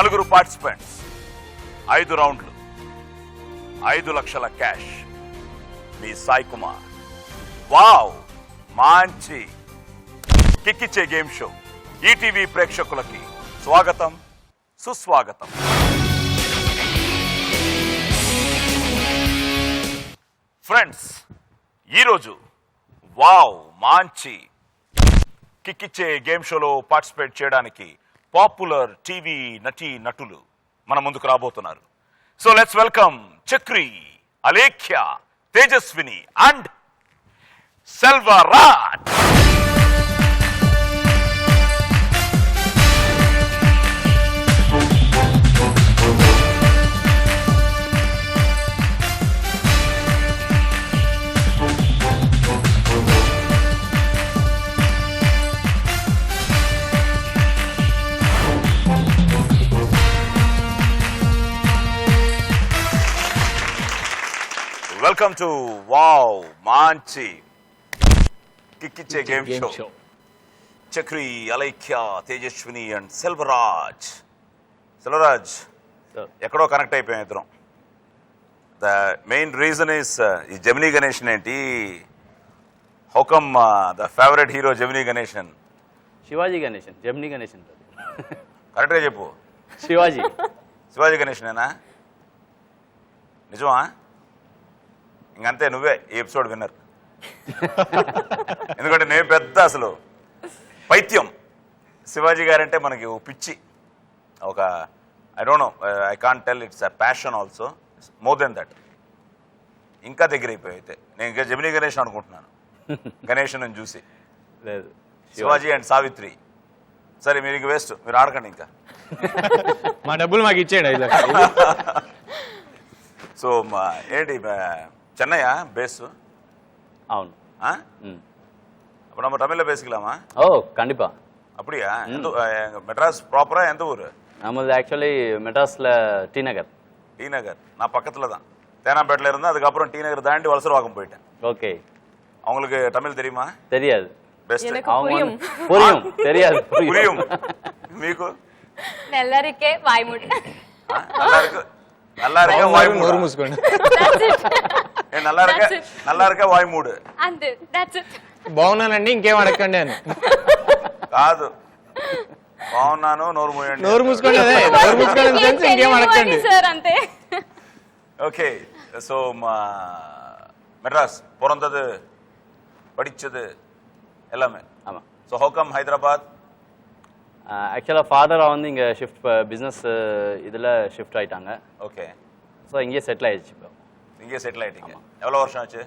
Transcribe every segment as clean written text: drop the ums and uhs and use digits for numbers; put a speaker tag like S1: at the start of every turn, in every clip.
S1: 4 participants, 5 రౌండ్లు, 5 లక్షల cash. మీ Sai Kumar. Wow, మంచి కిక్కిచ్చే గేమ్ షో. ఈటీవీ ప్రేక్షకులకి స్వాగతం, సుస్వాగతం. ఫ్రెండ్స్, ఈరోజు వావ్ మంచి కిక్కిచ్చే గేమ్ షోలో పార్టిసిపేట్ చేయడానికి పాపులర్ టీవీ నటులు మన ముందుకు రాబోతున్నారు. So let's welcome Chakri, Alekhya, Tejaswini and Selvaraj. Welcome to wow మంచి కిక్కిచ్చే game show. Chakri, Alekhya, Tejaswini and Selvaraj. ఎక్కడో కనెక్ట్ అయిపోయాం ఇద్దరం. ద మెయిన్ రీజన్ ఇస్ ఈ జెమినీ గణేషన్ ఏంటి? How come the favourite hero Gemini Ganesan?
S2: Sivaji Ganesan, Gemini Ganesan
S1: కరెక్ట్గా చెప్పు. శివాజీ గణేషనేనా? నిజమా? ఇంకంతే, నువ్వే ఈ ఎపిసోడ్ విన్నర్. ఎందుకంటే నేను పెద్ద అసలు పైత్యం శివాజీ గారంటే మనకి ఓ పిచ్చి, ఒక I don't know, I can't tell, it's a passion also, more than that. ఇంకా దగ్గర అయిపోయి అయితే నేను ఇంకా జెమినీ గణేష్ అనుకుంటున్నాను, గణేషన్ చూసి.
S2: లేదు,
S1: శివాజీ అండ్ సావిత్రి. సరే, మీరు ఇంక వేస్ట్, మీరు ఆడకండి ఇంకా.
S3: మా డబ్బులు మాకు ఇచ్చేయండి.
S1: సో ఏంటి చెన్నయ్య బేస్?
S2: అవును.
S1: அப்போ நம்ம தமிழ்ல பேசிக்கலாமா?
S2: ஓ கண்டிப்பா.
S1: அப்படியா? மெட்ராஸ் ப்ராப்பரா எந்த ஊர்?
S2: நம்மளது ஆக்சுவலி மெட்ராஸ்ல டி நகர்.
S1: டி நகர். நான் பக்கத்துல தான், தேனாம்பேட்டில் இருந்தா, அதுக்கப்புறம் டி நகர் தாண்டி வலசரவாக்கம் போயிட்டேன்.
S2: ஓகே.
S1: அவங்களுக்கு தமிழ் தெரியுமா?
S2: தெரியாது.
S1: பெஸ்ட்.
S2: புரியும் தெரியாது.
S1: புரியும் మీకు?
S4: నల్లరికే వాయిముడి.
S1: நல்லா இருக்க வாய்மூடு.
S3: నోరు మూసుకోండి.
S1: நல்லா இருக்க వాయిమూడు.
S4: అంతే, దట్స్ ఇట్.
S3: బాగున్నానండి, ఇంకేం అడగండి అని
S1: కాదు, బాగున్నాను, నోరు మూయండి.
S3: నోరు మూసుకోండి. అదే నోరు మూసుకోండి, ఇంకేం అడగండి
S4: సార్, అంతే.
S1: ஓகே. ஸோ மெட்ராஸ் பிறந்தது, படிச்சது எல்லாமே.
S2: ஆமாம்.
S1: So how come Hyderabad?
S2: ஆக்சுவலாக ஃபாதர் வந்து இங்கே ஷிஃப்ட் பிஸ்னஸ் இதில் ஷிஃப்ட் ஆகிட்டாங்க.
S1: ஓகே.
S2: ஸோ இங்கேயே செட்டில் ஆயிடுச்சு. இப்போ
S1: இங்கே செட்டில் ஆகிட்டீங்க. எவ்வளோ வருஷம் ஆச்சு?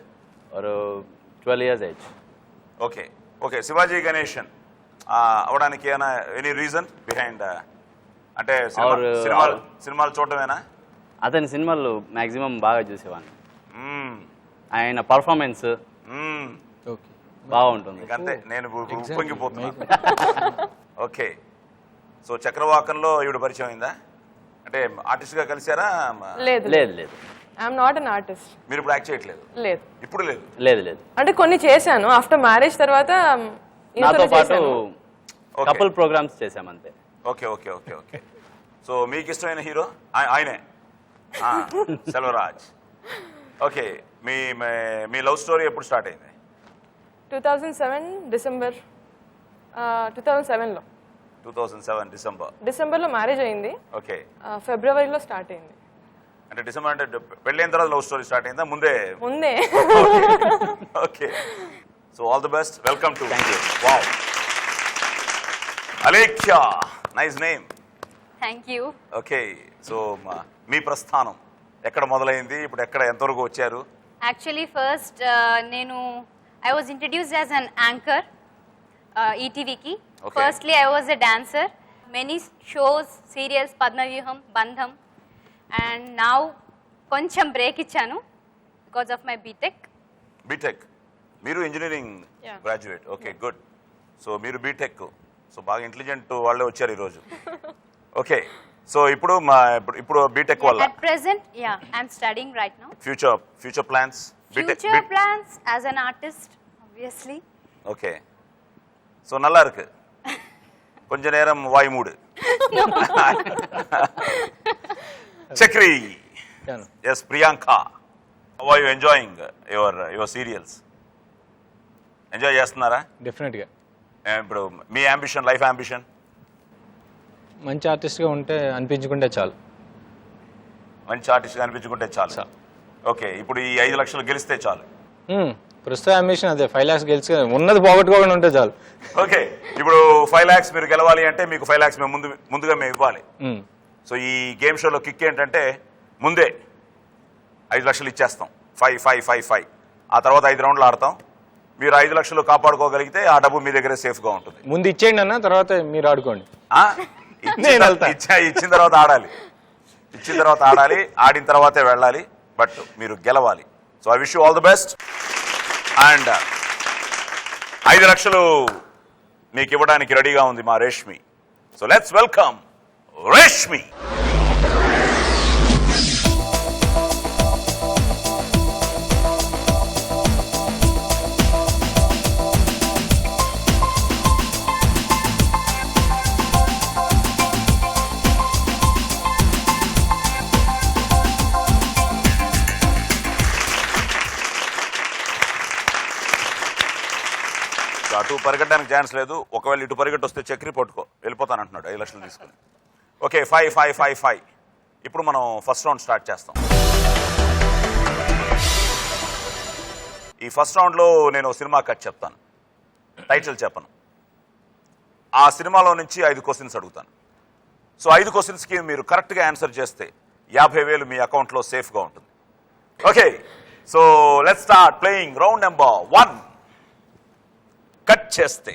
S2: ஒரு 12 years ஆயிடுச்சு.
S1: ఓకే. ఓకే. శివాజీ గణేషన్ అవడానికి ఏమైనా ఎనీ రీజన్ బిహైండ్? అంటే సినిమాలు చూడటమేనా?
S2: అతని సినిమాలు మ్యాక్సిమం బాగా చూసేవాడిని. ఆయన పర్ఫార్మెన్స్ బాగుంటుంది.
S1: అంతే, నేను ఉప్పొంగిపోతున్నాను. ఓకే. సో చక్రవాకంలో ఈవిడ పరిచయం అయిందా? అంటే ఆర్టిస్ట్గా కలిసారా?
S4: లేదు
S2: లేదు లేదు.
S4: I'm not an artist.
S1: మీరు ఇప్పుడు యాక్ట్ చేయట్లేదు?
S4: లేదు,
S1: ఇప్పుడు లేదు.
S2: లేదు లేదు.
S4: అంటే కొన్ని చేశాను ఆఫ్టర్ మ్యారేజ్ తర్వాత.
S2: నాతో పాటు కపుల్ ప్రోగ్రామ్స్ చేశాం అంతే.
S1: Okay okay okay okay. So మీకు ఇష్టమైన హీరో ఆయనే, సెల్వరాజ్. ఓకే. మీ లవ్ స్టోరీ ఎప్పుడు స్టార్ట్ అయింది?
S4: 2007 డిసెంబర్. 2007లో
S1: 2007
S4: డిసెంబర్లో మ్యారేజ్ అయింది.
S1: ఓకే.
S4: ఫిబ్రవరిలో స్టార్ట్ అయింది.
S1: అంటే డిసెంబర్ అంటే పెళ్ళైన తర్వాత లవ్ స్టోరీ స్టార్ట్ అయిందా? ముందే. Okay. So all the best, welcome to.
S2: Thank you.
S1: Wow. Alekhya, nice name.
S4: Thank you.
S1: Okay. So మీ ప్రస్థానం ఎక్కడ మొదలైంది, ఇప్పుడు ఎక్కడ ఎంతవరకు వచ్చారు?
S5: యాక్చువల్లీ ఫస్ట్ నేను I was introduced as an anchor ఈటీవీకి. Firstly I was a dancer, many shows, serials, Padmavyuham, Bandham. And now కొంచెం బ్రేక్ ఇచ్చాను బికాజ్ ఆఫ్ మై బీటెక్.
S1: మీరు engineering graduate. Okay, good. So మీరు బీటెక్, సో బాగా ఇంటెలిజెంట్ వాళ్ళే వచ్చారు ఈరోజు. ఓకే. సో ఇప్పుడు బీటెక్ వల్ల
S5: at present I'm studying right now.
S1: Future plans?
S5: Future plans as an artist, obviously.
S1: Okay. So நல்லா இருக்கு. கொஞ்ச நேரம் வாய் மூடு. Chakri,
S3: Yeah.
S1: Yes Priyanka, how are you enjoying your serials? Enjoy చేస్తున్నారా?
S3: డెఫినెట్గా
S1: ఇప్పుడు మీ అంబిషన్, లైఫ్ అంబిషన్?
S3: మంచి ఆర్టిస్ట్గా ఉంటే అనిపించుకుంటే చాలు.
S1: మంచి ఆర్టిస్ట్గా అనిపించుకుంటే చాలు. ఓకే, ఇప్పుడు ఈ 5 లక్షలు గెలిస్తే చాలు.
S3: ప్రస్తుత అంబిషన్ అదే 5 lakhs గెలిచి ఉన్నది పోగొట్టుకోకుండా ఉంటే చాలు.
S1: ఓకే, ఇప్పుడు 5 lakhs మీరు గెలవాలి అంటే మీకు 5 lakhs మేము ముందుగా మేము ఇవ్వాలి. సో ఈ గేమ్ షోలో కిక్ ఏంటంటే ముందే 5 లక్షలు ఇచ్చేస్తాం. 5 ఆ తర్వాత 5 రౌండ్లు ఆడతాం. మీరు 5 లక్షలు కాపాడుకోగలిగితే ఆ డబ్బు మీ దగ్గరే సేఫ్గా ఉంటుంది.
S3: ముందు ఇచ్చేయండి అన్న, తర్వాత మీరు ఆడుకోండి.
S1: ఇచ్చిన తర్వాత ఆడాలి. ఇచ్చిన తర్వాత ఆడాలి, ఆడిన తర్వాతే వెళ్ళాలి. బట్ మీరు గెలవాలి. So I wish you all the best. And 5 లక్షలు మీకు ఇవ్వడానికి రెడీగా ఉంది మా Reshmi. So let's welcome Reshmi. అటు పరిగెట్టడానికి ఛాన్స్ లేదు. ఒకవేళ ఇటు పరిగెట్టి వస్తే చక్రి పట్టుకో వెళ్ళిపోతాను అంటున్నాడు 5 లక్షలు తీసుకుని. ఓకే, 5. ఇప్పుడు మనం ఫస్ట్ రౌండ్ స్టార్ట్ చేస్తాం. ఈ ఫస్ట్ రౌండ్లో నేను సినిమా కట్ చెప్తాను, టైటిల్ చెప్పను. ఆ సినిమాలో నుంచి 5 క్వశ్చన్స్ అడుగుతాను. సో 5 క్వశ్చన్స్కి మీరు కరెక్ట్గా ఆన్సర్ చేస్తే 50,000 మీ అకౌంట్లో సేఫ్గా ఉంటుంది. Okay, so let's start playing round number 1. Cut చేస్తే,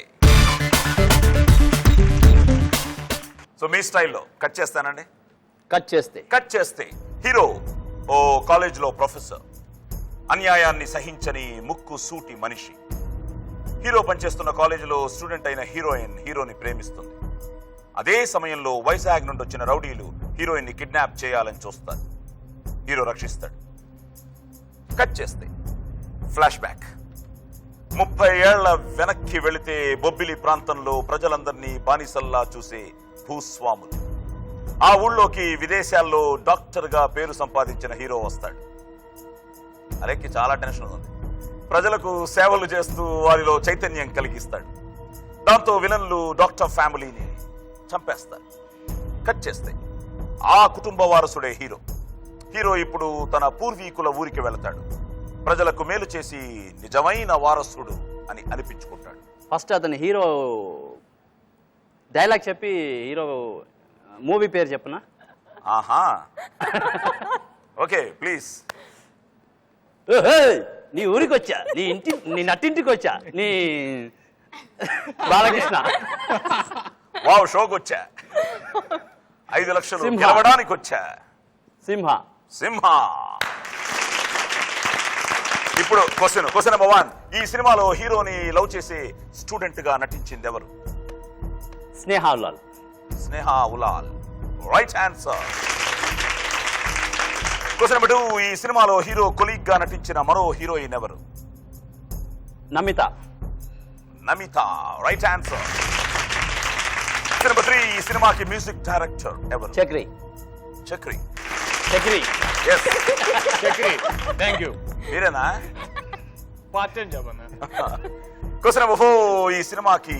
S1: సో మీ స్టైల్లో కట్ చేస్తానండి. కట్ చేస్తే హీరో ఓ కాలేజ్లో ప్రొఫెసర్, అన్యాయాన్ని సహించని ముక్కు సూటి మనిషి. హీరో పనిచేస్తున్న కాలేజీలో స్టూడెంట్ అయిన హీరోని ప్రేమిస్తుంది. అదే సమయంలో వైజాగ్ నుండి వచ్చిన రౌడీలు హీరోయిన్ని కిడ్నాప్ చేయాలని చూస్తారు. హీరో రక్షిస్తాడు. కట్ చేస్తే ఫ్లాష్ బ్యాక్. 30 ఏళ్ల వెనక్కి వెళితే బొబ్బిలి ప్రాంతంలో ప్రజలందరినీ బానిసల్లా చూసే భూస్వాములు. ఆ ఊళ్ళోకి విదేశాల్లో డాక్టర్గా పేరు సంపాదించిన హీరో వస్తాడు. అరెక్కి చాలా టెన్షన్ ఉంది. ప్రజలకు సేవలు చేస్తూ వారిలో చైతన్యం కలిగిస్తాడు. దాంతో విలన్లు డాక్టర్ ఫ్యామిలీని చంపేస్తారు. కట్ చేస్తే ఆ కుటుంబ వారసుడే హీరో ఇప్పుడు తన పూర్వీకుల ఊరికి వెళతాడు. ప్రజలకు మేలు చేసి నిజమైన వారసుడు అని అనిపించుకుంటాడు.
S2: ఫస్ట్ అతను హీరో డైలాగ్ చెప్పి హీరో మూవీ పేరు చెప్పనా?
S1: ఆహా, ఓకే ప్లీజ్.
S2: నీ ఊరికి వచ్చా, నీ నట్టింటికి వచ్చా, నీ బాలకృష్ణ.
S1: వావ్, షోకి వచ్చా. 5 లక్షలు
S2: సింహ.
S1: గెలవడానికి వచ్చా. సింహ. ఇప్పుడు క్వశ్చన్ నెంబర్ 1. ఈ సినిమాలో హీరోని లవ్ చేసే స్టూడెంట్ గా నటించింది ఎవరు?
S2: Sneha Ullal.
S1: Right answer. Question number 2. ఈ సినిమాలో హీరో కొలీగ్ గా నటించిన మరో హీరోయిన్ ఎవరు?
S2: Namitha.
S1: Right answer. Question number 3. ఈ సినిమాకి మ్యూజిక్ డైరెక్టర్ ఎవరు?
S2: Chakri.
S1: Yes.
S3: Chakri, thank you.
S1: మీరేనా?
S3: పార్ట్ టైం జాబ్ అన్న.
S1: Question number 4. ఈ సినిమాకి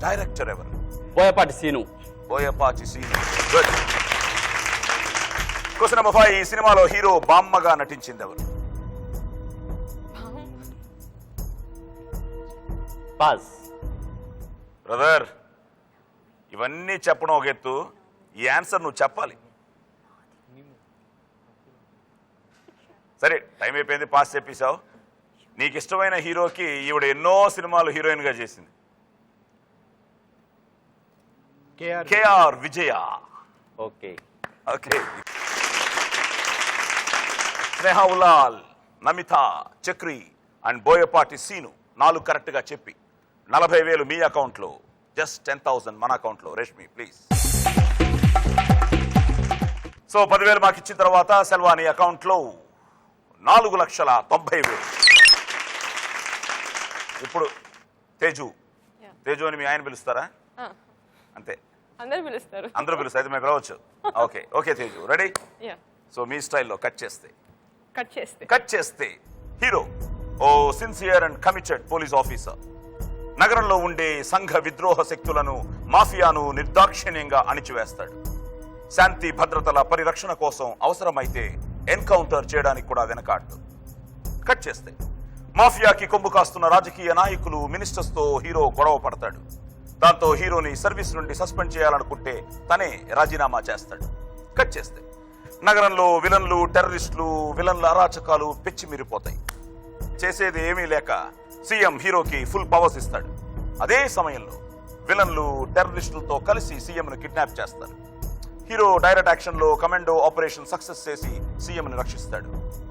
S1: డైరెక్టర్ ఎవరు?
S2: Boyapati Seenu.
S1: Good. Question number 5. ఈ సినిమాలో హీరో బామ్మగా నటించింది ఎవరు?
S2: పాస్.
S1: బ్రదర్, ఇవన్నీ చెప్పడం ఒక ఎత్తు, ఈ ఆన్సర్ నువ్వు చెప్పాలి. సరే, టైం అయిపోయింది, పాస్ చెప్పేశావు. నీకు ఇష్టమైన హీరోకి ఈవిడ ఎన్నో సినిమాలు హీరోయిన్ గా చేసింది. K R Vijaya.
S2: Okay.
S1: Sneha Ullal, Namitha, Chakri and Boyapati Seenu 4 correct గా చెప్పి 40,000 మీ అకౌంట్ లో, జస్ట్ 10,000 మన అకౌంట్ లో. రేష్మి ప్లీజ్. సో 10,000 మాకు ఇచ్చిన తర్వాత సెల్వాని అకౌంట్ లో 4,90,000. ఇప్పుడు తేజు అని మీ ఆయన పిలుస్తారా? అంతే.
S4: అందరు పిలుస్తారు.
S1: అందరూ పిలుస్తారు, అయితే మేము రావచ్చు. Okay okay Teju, ready?
S4: Yeah,
S1: so మీ స్టైల్లో కట్ చేస్తే హీరో ఓ sincere and committed police officer నగరంలో ఉండే సంఘ విద్రోహ శక్తులను, మాఫియాను నిర్దాక్షిణ్యంగా అణిచివేస్తాడు. శాంతి భద్రతల పరిరక్షణ కోసం అవసరమైతే ఎన్కౌంటర్ చేయడానికి కూడా వెనకాడు. కట్ చేస్తే మాఫియాకి కొమ్ము కాస్తున్న రాజకీయ నాయకులు, మినిస్టర్స్ తో హీరో గొడవ పడతాడు. దాంతో హీరోని సర్వీస్ నుండి సస్పెండ్ చేయాలనుకుంటే తనే రాజీనామా చేస్తాడు. కట్ చేస్తే నగరంలో విలన్లు, టెర్రరిస్టులు, విలన్ల అరాచకాలు పెచ్చిమిరిపోతాయి. చేసేది ఏమీ లేక సీఎం హీరోకి ఫుల్ పవర్స్ ఇస్తాడు. అదే సమయంలో విలన్లు టెర్రరిస్టులతో కలిసి సీఎంను కిడ్నాప్ చేస్తారు. హీరో డైరెక్ట్ యాక్షన్ లో కమాండో ఆపరేషన్ సక్సెస్ చేసి సీఎంని రక్షిస్తాడు.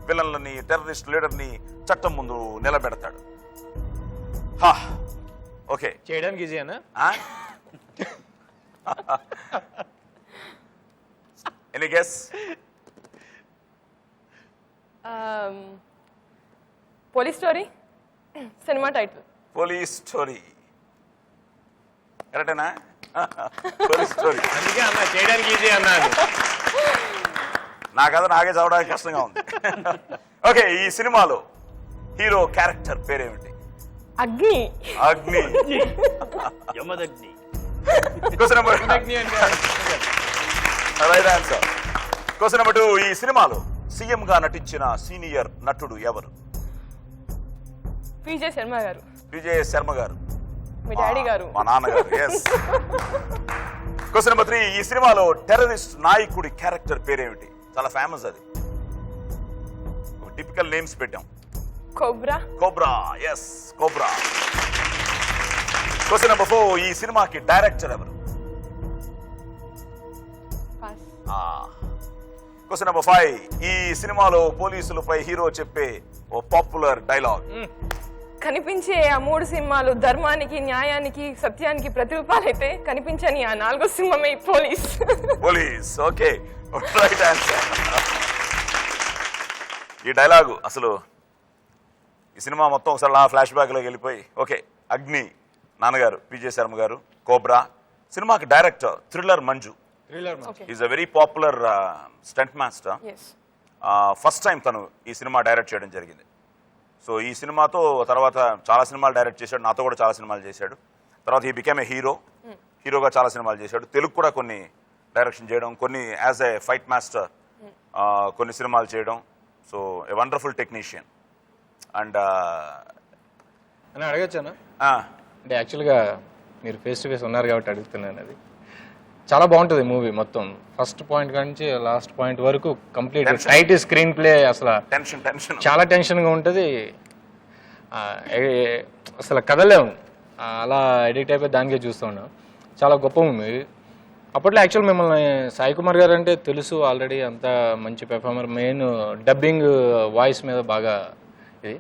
S1: విలన్లని, టెర్రరిస్ట్ లీడర్ని చట్టం ముందు నిలబెడతాడు. ఓకే,
S3: చేయడానికి ఈజీ అన్న.
S1: Any guess?
S4: పోలీస్ స్టోరీ సినిమా టైటిల్.
S1: పోలీస్ స్టోరీ కరెక్టేనా? Police story.
S3: అందుకే అన్న చేయడానికి ఈజీ అన్నాను.
S1: నా కథ నాకే చదవడానికి కష్టంగా ఉంది. ఓకే, ఈ సినిమాలో హీరో క్యారెక్టర్ పేరేమిటి?
S4: Agni.
S1: Agni.
S2: Yamadagni.
S1: Question number right answer. Question number 2, ఈ సినిమాలో సీఎం గా నటించిన సీనియర్ నటుడు ఎవరు?
S4: విజయ్ శర్మ గారు.
S1: విజయ్ శర్మ గారు,
S4: మీ డాడీ గారు.
S1: మా నాన్నగారు. ఎస్. క్వశ్చన్ నెంబర్ 3, ఈ సినిమాలో టెర్రరిస్ట్ నాయకుడి క్యారెక్టర్ పేరేమిటి? చాలా ఫేమస్ అది. టిపికల్ నేమ్స్ పెట్టాం.
S4: Cobra.
S1: Cobra. Yes, Cobra. Question number 4, ఈ సినిమాకి డైరెక్టర్ ఎవరు?
S4: పాస్.
S1: క్వశ్చన్ నెంబర్ 5, ఈ సినిమాలో పోలీసులపై హీరో చెప్పే ఓ పాపులర్ డైలాగ్.
S4: కనిపించే ఆ 3 సింహాలు ధర్మానికి, న్యాయానికి, సత్యానికి ప్రతిరూపాలైతే కనిపించని ఆ 4వ సింహమే police.
S1: Police. Okay, right answer. ఈ డైలాగు అసలు ఈ సినిమా మొత్తం ఒకసారి నా ఫ్లాష్ బ్యాక్ లోకి వెళ్ళిపోయి. ఓకే, అగ్ని నాన్నగారు విజయ్ శర్మ గారు, కోబ్రా సినిమాకి director thriller Manju. Is a very popular stunt master. First time తను ఈ సినిమా డైరెక్ట్ చేయడం జరిగింది. సో ఈ సినిమాతో తర్వాత చాలా సినిమాలు డైరెక్ట్ చేశాడు, నాతో కూడా చాలా సినిమాలు చేశాడు. తర్వాత ఈ బికేమ్ ఏ హీరోగా చాలా సినిమాలు చేశాడు. తెలుగు కూడా కొన్ని డైరెక్షన్ చేయడం, కొన్ని యాజ్ ఏ ఫైట్ మాస్టర్ కొన్ని సినిమాలు చేయడం. So a wonderful technician. And
S3: అని అడగచ్చాను అంటే యాక్చువల్గా మీరు ఫేస్ టు ఫేస్ ఉన్నారు కాబట్టి అడుగుతున్నాను. అది చాలా బాగుంటుంది మూవీ మొత్తం, ఫస్ట్ పాయింట్ నుంచి లాస్ట్ పాయింట్ వరకు కంప్లీట్ టైట్ స్క్రీన్ ప్లే. అసలు
S1: టెన్షన్
S3: చాలా టెన్షన్గా ఉంటుంది. అసలు కదలేము, అలా ఎడిట్ అయిపోయి దానికే చూస్తూ ఉన్నాం. చాలా గొప్ప మూవీ. అప్పట్లో యాక్చువల్ మిమ్మల్ని సాయి కుమార్ గారు అంటే తెలుసు ఆల్రెడీ, అంత మంచి పెర్ఫార్మర్, మెయిన్ డబ్బింగ్ వాయిస్ మీద బాగా ఇది.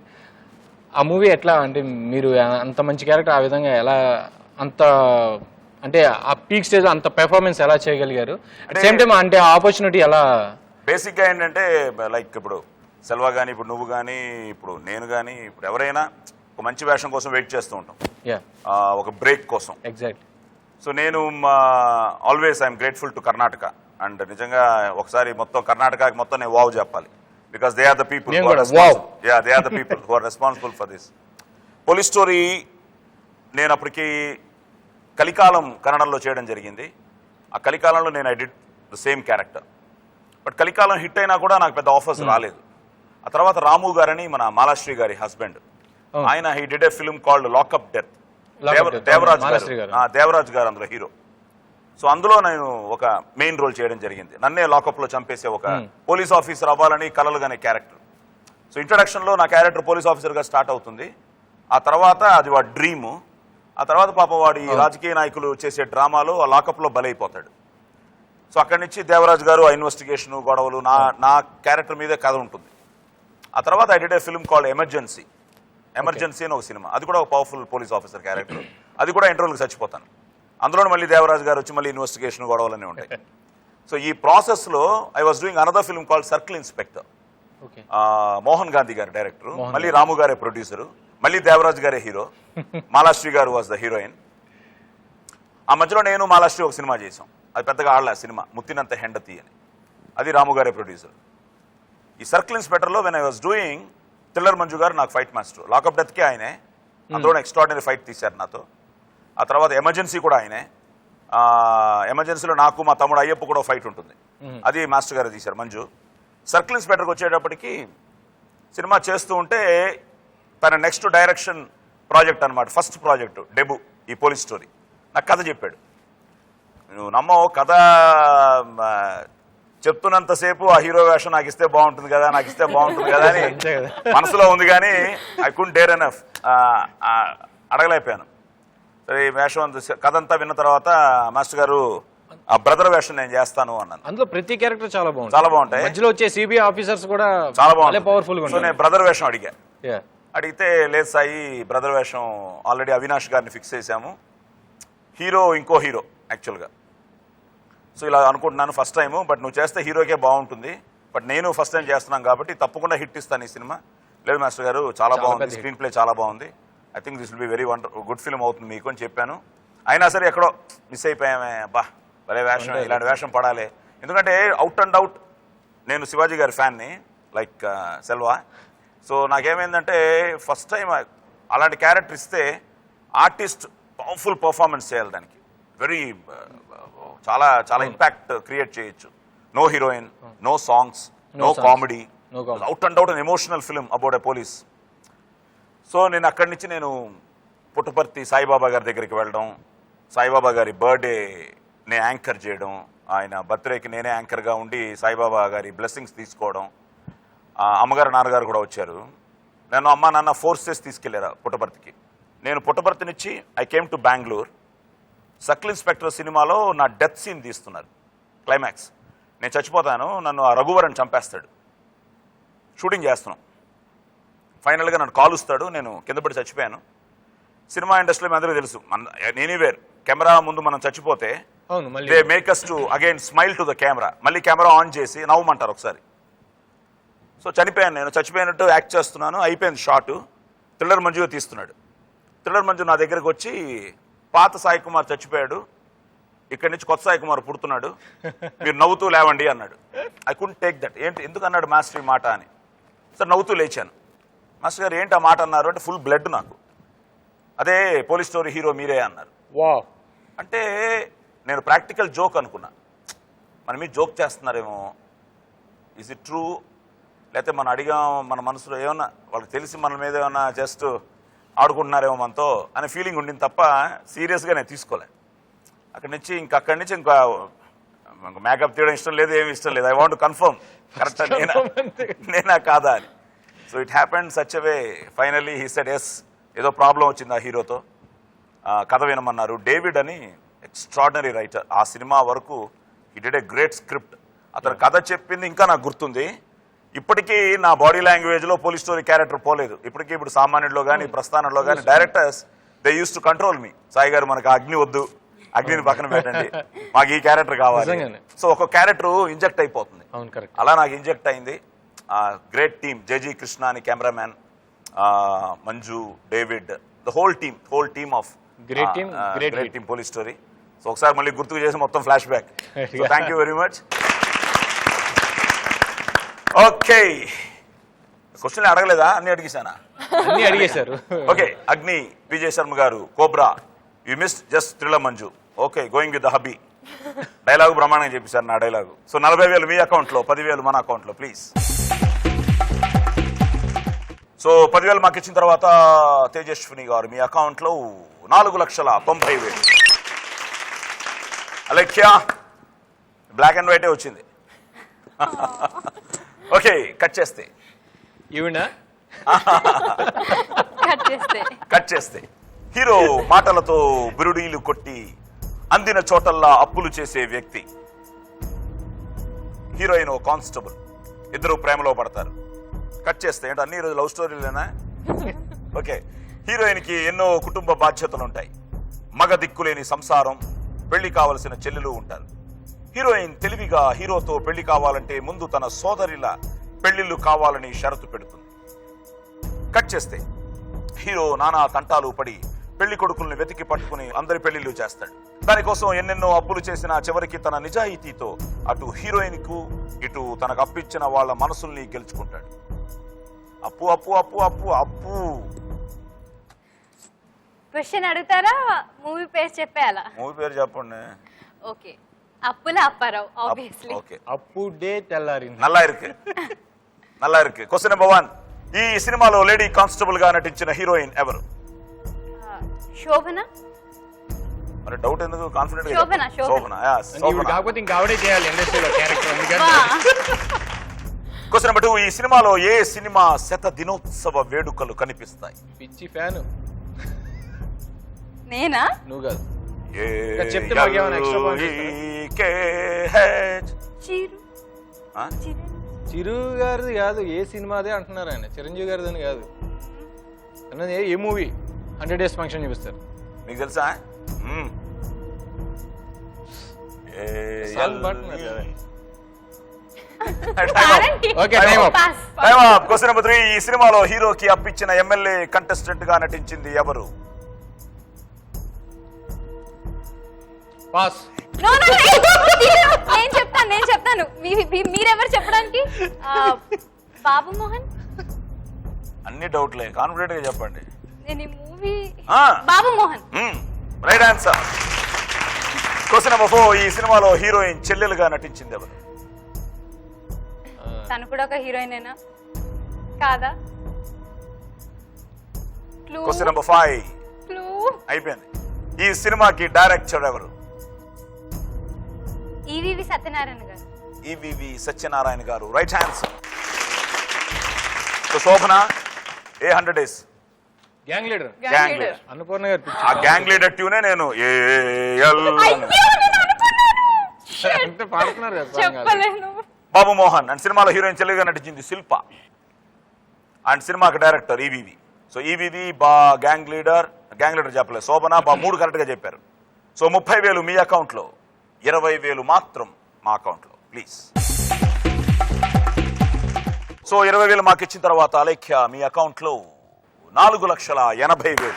S3: ఆ మూవీ ఎట్లా అంటే మీరు అంత మంచి క్యారెక్టర్ ఆ విధంగా ఎలా అంత అంటే ఆ పీక్ స్టేజ్ అంత పెర్ఫార్మెన్స్ ఎలా చేయగలిగారు? అట్ సేమ్ టైం అంటే ఆపర్చునిటీ ఎలా?
S1: బేసిక్గా ఏంటంటే లైక్ ఇప్పుడు సెల్వా కానీ, ఇప్పుడు నువ్వు కానీ, ఇప్పుడు నేను కానీ, ఇప్పుడు ఎవరైనా ఒక మంచి వేషం కోసం వెయిట్ చేస్తూ ఉంటాం, ఒక బ్రేక్ కోసం.
S3: ఎగ్జాక్ట్.
S1: సో నేను always I'm grateful to Karnataka. And నిజంగా ఒకసారి మొత్తం కర్ణాటకకి మొత్తం నేను వావ్ చెప్పాలి. Because they are the people they are the people who are responsible for this. Police story నేను అప్పటికి కలికాలం కన్నడంలో చేయడం జరిగింది. ఆ కలికాలంలో నేను I did the same character. But Kalikalam hit అయినా కూడా నాకు పెద్ద ఆఫర్స్ రాలేదు. ఆ తర్వాత రాము గారని మన మాలాశ్రీ గారి హస్బెండ్, ఆయన he did a film called lockup death. Devaraj గారు అందులో హీరో. సో అందులో నేను ఒక మెయిన్ రోల్ చేయడం జరిగింది. నన్నే లాకప్ లో చంపేసే ఒక పోలీస్ ఆఫీసర్ అవ్వాలని కలలుగానే క్యారెక్టర్. సో ఇంట్రడక్షన్ లో నా క్యారెక్టర్ పోలీస్ ఆఫీసర్ గా స్టార్ట్ అవుతుంది. ఆ తర్వాత అది వాడి డ్రీము. ఆ తర్వాత పాపం వాడు ఈ రాజకీయ నాయకులు చేసే డ్రామాలో ఆ లాకప్ లో బలైపోతాడు. సో అక్కడి నుంచి దేవరాజ్ గారు ఆ ఇన్వెస్టిగేషన్ గొడవలు, నా క్యారెక్టర్ మీదే కథ ఉంటుంది. ఆ తర్వాత I did a film called emergency అని ఒక సినిమా. అది కూడా ఒక పవర్ఫుల్ పోలీస్ ఆఫీసర్ క్యారెక్టర్. అది కూడా ఇంటర్వ్యూకి చచ్చిపోతాను. అందులో మళ్ళీ దేవరాజ్ గారు వచ్చి మళ్ళీ ఇన్వెస్టిగేషన్ గొడవలన్నీ ఉంటాయి. సో ఈ ప్రాసెస్ లో I was doing another film called circle inspector. Mohan Gandhi గారు డైరెక్టర్, మళ్ళీ రాము గారే ప్రొడ్యూసరు, మళ్ళీ దేవరాజ్ గారే హీరో, మాలాశ్రీ గారు వాజ్ ద హీరోయిన్. ఆ మధ్యలో నేను మాలాశ్రీ ఒక సినిమా చేసాం, అది పెద్దగా ఆడలే సినిమా, ముత్తినంత హెండతి అని, అది రాము గారే ప్రొడ్యూసర్. ఈ సర్కిల్ ఇన్స్పెక్టర్లో when I was doing thriller Manju గారు నాకు ఫైట్ మాస్టర్, లాకప్ డెత్కి ఆయనే, అందులో ఎక్స్ట్రాడినరీ ఫైట్ తీశారు నాతో. ఆ తర్వాత ఎమర్జెన్సీ కూడా ఆయనే, ఎమర్జెన్సీలో నాకు మా తమ్ముడు అయ్యప్ప కూడా ఫైట్ ఉంటుంది, అది మాస్టర్ గారు తీశారు మంజు. సర్కిల్ ఇన్స్పెక్టర్కి వచ్చేటప్పటికి సినిమా చేస్తూ ఉంటే తన నెక్స్ట్ డైరెక్షన్ ప్రాజెక్ట్ అనమాట, ఫస్ట్ ప్రాజెక్టు డెబు ఈ పోలీస్ స్టోరీ. నాకు కథ చెప్పాడు. నువ్వు నమ్మో, కథ చెప్తున్నంతసేపు ఆ హీరో వేషం నాకు ఇస్తే బాగుంటుంది కదా, నాకు ఇస్తే బాగుంటుంది కదా అని మనసులో ఉంది, కానీ ఐ కుడ్ డేర్ ఎనఫ్, అడగలేకపోయాను. సరే ఈ వేషం కథ అంతా విన్న తర్వాత మాస్టర్ గారు ఆ బ్రదర్ వేషం నేను చేస్తాను అన్నాను.
S3: అందులో ప్రతి క్యారెక్టర్ చాలా బాగుంది,
S1: చాలా బాగుంటాయి.
S3: మధ్యలో వచ్చే సిబిఐ ఆఫీసర్స్ కూడా
S1: చాలా బాగుంది,
S3: పవర్ఫుల్ గా.
S1: సో నేను బ్రదర్ వేషం అడిగా.
S3: Yeah.
S1: అడిగితే లేదు సాయి, బ్రదర్ వేషం ఆల్రెడీ అవినాష్ గారిని ఫిక్స్ చేశాము, హీరో ఇంకో హీరో యాక్చువల్గా. సో ఇలా అనుకుంటున్నాను ఫస్ట్ టైము, బట్ నువ్వు చేస్తే హీరోకే బాగుంటుంది, బట్ నేను ఫస్ట్ టైం చేస్తున్నాను కాబట్టి తప్పకుండా హిట్ ఇస్తాను ఈ సినిమా. లేదు మాస్టర్ గారు చాలా బాగుంది, స్క్రీన్ ప్లే చాలా బాగుంది, I think this will be very good film అవుతుంది మీకు అని చెప్పాను. అయినా సరే ఎక్కడో మిస్ అయిపోయామే, అబ్బా భలే వేషం, ఇలాంటి వేషం పడాలి. ఎందుకంటే అవుట్ అండ్ అవుట్ నేను శివాజీ గారి ఫ్యాన్ని, లైక్ సెల్వా. సో నాకేమైందంటే ఫస్ట్ టైం అలాంటి క్యారెక్టర్ ఇస్తే ఆర్టిస్ట్ పవర్ఫుల్ పర్ఫార్మెన్స్ చేయాలి, దానికి వెరీ చాలా చాలా ఇంపాక్ట్ క్రియేట్ చేయొచ్చు. No heroine, no songs, no comedy, out and out an emotional film about a police. So నేను అక్కడి నుంచి నేను పుట్టపర్తి సాయిబాబా గారి దగ్గరికి వెళ్ళడం, సాయిబాబా గారి బర్త్డేని యాంకర్ చేయడం, ఆయన బర్త్డేకి నేనే యాంకర్గా ఉండి సాయిబాబా గారి బ్లెస్సింగ్స్ తీసుకోవడం. అమ్మగారు నాన్నగారు కూడా వచ్చారు. నేను అమ్మ నాన్న ఫోర్స్ చేసి తీసుకెళ్లారు పుట్టపర్తికి. నేను పుట్టపర్తి నుంచి I came to Bengaluru. Circle inspector సినిమాలో నా డెత్ సీన్ తీస్తున్నారు, క్లైమాక్స్. నేను చచ్చిపోతాను, నన్ను ఆ రఘువరన్ చంపేస్తాడు, షూటింగ్ చేస్తున్నాం. ఫైనల్గా నన్ను కాలుస్తాడు, నేను కింద పడి చచ్చిపోయాను. సినిమా ఇండస్ట్రీలో మీ అందరికీ తెలుసు, ఎనీవేర్ కెమెరా ముందు మనం చచ్చిపోతే they make us to again smile to the camera, మళ్ళీ కెమెరా ఆన్ చేసి నవ్వమంటారు ఒకసారి. సో చనిపోయాను, నేను చచ్చిపోయినట్టు యాక్ట్ చేస్తున్నాను, అయిపోయింది షాటు. థ్రిల్లర్ మంజుగా తీస్తున్నాడు. థ్రిల్లర్ మంజు నా దగ్గరకు వచ్చి, పాత సాయి కుమార్ చచ్చిపోయాడు, ఇక్కడి నుంచి కొత్త సాయి కుమార్ పుడుతున్నాడు, మీరు నవ్వుతూ లేవండి అన్నాడు. I couldn't take that. ఏంటి ఎందుకు అన్నాడు మాస్టర్ ఈ మాట అని. సార్ నవ్వుతూ లేచాను. మాస్టర్ గారు ఏంటి ఆ మాట అన్నారు అంటే, ఫుల్ బ్లడ్ నాకు, అదే పోలీస్ స్టోరీ హీరో మీరే అన్నారు. అంటే నేను ప్రాక్టికల్ జోక్ అనుకున్నా, మన మీద జోక్ చేస్తున్నారేమో, ఈజ్ ఇట్ ట్రూ, లేకపోతే మనం అడిగాం మన మనసులో ఏమన్నా వాళ్ళకి తెలిసి మన మీద ఏమన్నా జస్ట్ ఆడుకుంటున్నారేమో మనతో అనే ఫీలింగ్ ఉండింది తప్ప సీరియస్గా నేను తీసుకోలే. అక్కడి నుంచి ఇంకా మేకప్ తీయడం ఇష్టం లేదు, ఏమి ఇష్టం లేదు. I want to confirm correct నేనా కాదా అని. So it happened such a way. Finally he said yes. ఏదో ప్రాబ్లం వచ్చింది ఆ హీరోతో, కథ వినమన్నారు. డేవిడ్ అని ఎక్స్ట్రాడినరీ రైటర్, ఆ సినిమా వరకు he did a great script. అతను కథ చెప్పింది ఇంకా నాకు గుర్తుంది. ఇప్పటికీ నా బాడీ లాంగ్వేజ్లో పోలీస్ స్టోరీ క్యారెక్టర్ పోలేదు. ఇప్పటికీ ఇప్పుడు సామాన్యుడిలో కానీ ప్రస్థానంలో కానీ directors they used to control me. Sai గారు మనకు అగ్ని వద్దు, అగ్నిని పక్కన పెట్టండి, మాకు ఈ క్యారెక్టర్ కావాలి. సో ఒక క్యారెక్టర్ ఇంజెక్ట్ అయిపోతుంది, అలా నాకు ఇంజెక్ట్ అయింది. గ్రేట్ టీమ్, జేజీ కృష్ణ అని cameraman, Manju, David, the whole team of great team police story. So ఒకసారి మళ్ళీ గుర్తుకు చేసి మొత్తం flash back. So thank you very much. Okay, question అడగలేదా? అన్ని అడిగేశానా?
S3: అన్ని అడిగేశారు.
S1: ఓకే, అగ్ని విజయ్ శర్మ గారు, cobra, you missed just thriller Manju. Okay, going with the hubby. Dialogue బ్రహ్మాండంగా చెప్పేశారు నా డైలాగు. సో 40,000 మీ అకౌంట్లో, 10,000 మన అకౌంట్లో ప్లీజ్. సో 10,000 మాకు ఇచ్చిన తర్వాత తేజస్విని గారు మీ అకౌంట్లో 4,90,000. అలెక్యా బ్లాక్ అండ్ వైటే వచ్చింది. ఓకే, కట్ చేస్తే కట్ చేస్తే హీరో మాటలతో బిరుడీలు కొట్టి అందిన చోటల్లా అప్పులు చేసే వ్యక్తి. హీరోయిన్ ఓ కానిస్టేబుల్, ఇద్దరు ప్రేమలో పడతారు. కట్ చేస్తే ఏంటో అన్ని ఈరోజు లవ్ స్టోరీలేనా? ఓకే, హీరోయిన్ కి ఎన్నో కుటుంబ బాధ్యతలు ఉంటాయి, మగ దిక్కులేని సంసారం, పెళ్లి కావలసిన చెల్లెలు ఉంటారు. హీరోయిన్ తెలివిగా హీరోతో పెళ్లి కావాలంటే ముందు తన సోదరిల పెళ్లిళ్ళు కావాలని షరతు పెడుతుంది. కట్ చేస్తే హీరో నానా తంటాలు పడి పెళ్లి కొడుకుల్ని వెతికి పట్టుకుని అందరి పెళ్లిళ్ళు చేస్తాడు. దానికోసం ఎన్నెన్నో అప్పులు చేసిన చివరికి తన నిజాయితీతో అటు హీరోయిన్ కు ఇటు తనకు అప్పిచ్చిన వాళ్ళ మనసుల్ని గెలుచుకుంటాడు. అప్పు అప్పు అప్పు అప్పు అప్పు.
S5: క్వశ్చన్ అడుగుతారా, మూవీ పేరు చెప్పేయాలా?
S1: మూవీ పేరు చెప్పండి.
S5: ఓకే, అప్పుల అప్పారావు ఆబ్వియస్లీ.
S1: ఓకే,
S3: అప్పు డే తెల్లారి.
S1: నల్లా ఇருக்கு. నల్లా ఇருக்கு. Question number 1. ఈ సినిమాలో లేడీ కానిస్టేబుల్ గా నటించిన హీరోయిన్ ఎవరు?
S5: శోభన.
S1: మరి డౌట్ ఎందుకు? కాన్ఫిడెంట్
S5: శోభన, శోభన.
S3: కాకపోతే ఇంకా ఆవిడే చేయాలి ఇండస్ట్రీలో క్యారెక్టర్.
S1: Question number 2. ఈ సినిమాలో ఏ సినిమా శత దినోత్సవ వేడుకలు కనిపిస్తాయి?
S3: పిచ్చి ఫ్యాన్.
S5: నేనా?
S3: నువ్వు కాదు.
S1: చెప్తే
S5: చిరు.
S3: చిరు గారిది కాదు, ఏ సినిమాదే అంటున్నారు ఆయన. చిరంజీవి గారిదని కాదు అన్నది. ఏ మూవీ 100 days ఫంక్షన్ చూపిస్తారు.
S1: మీకు తెలుసా? Question number 3. ఈ సినిమాలో హీరోకి అప్పిచ్చిన ఎమ్మెల్యే కంటెస్టెంట్ గా నటించింది ఎవరు?
S3: పాస్.
S5: నేను చెప్తాను. మీరెవరు చెప్పడానికి? బాబు మోహన్.
S1: అన్ని డౌట్లే, కాన్ఫిడెంట్ గా చెప్పండి.
S5: నేను ఈ movie Babu Mohan.
S1: Right answer. Question number 4. ఈ సినిమాలో హీరోయిన్ చెల్లెలుగా నటించింది ఎవరు?
S5: తను కూడా ఒక హీరోయినేనా కాదా?
S1: Question number 5. అయిపోయింది. ఈ సినిమాకి డైరెక్టర్ ఎవరు?
S5: ఈవీవి సత్యనారాయణ గారు.
S1: ఈవీవి సత్యనారాయణ గారు. Right answer. శోభన ఏ 100 days?
S3: Gang leader.
S1: Gang leader.
S3: Annapurna గారు.
S1: ఆ గ్యాంగ్ లీడర్ ట్యూనే నేను
S3: అంటే పాడుతున్నారు కదా.
S5: చెప్పలేను.
S1: బాబు మోహన్ అండ్ సినిమాలో హీరోయిన్ చెల్లిగా నటించింది శిల్ప. అండ్ సినిమాకి director EVV. So EVV gang leader చెప్పలేదు. శోభన 3 కరెక్ట్ గా చెప్పారు. సో 30,000 మీ అకౌంట్ లో, 20,000 మాత్రం మా అకౌంట్ లో ప్లీజ్. సో 20,000 మాకు ఇచ్చిన తర్వాత అలేఖ్య మీ అకౌంట్ లో 4,80,000.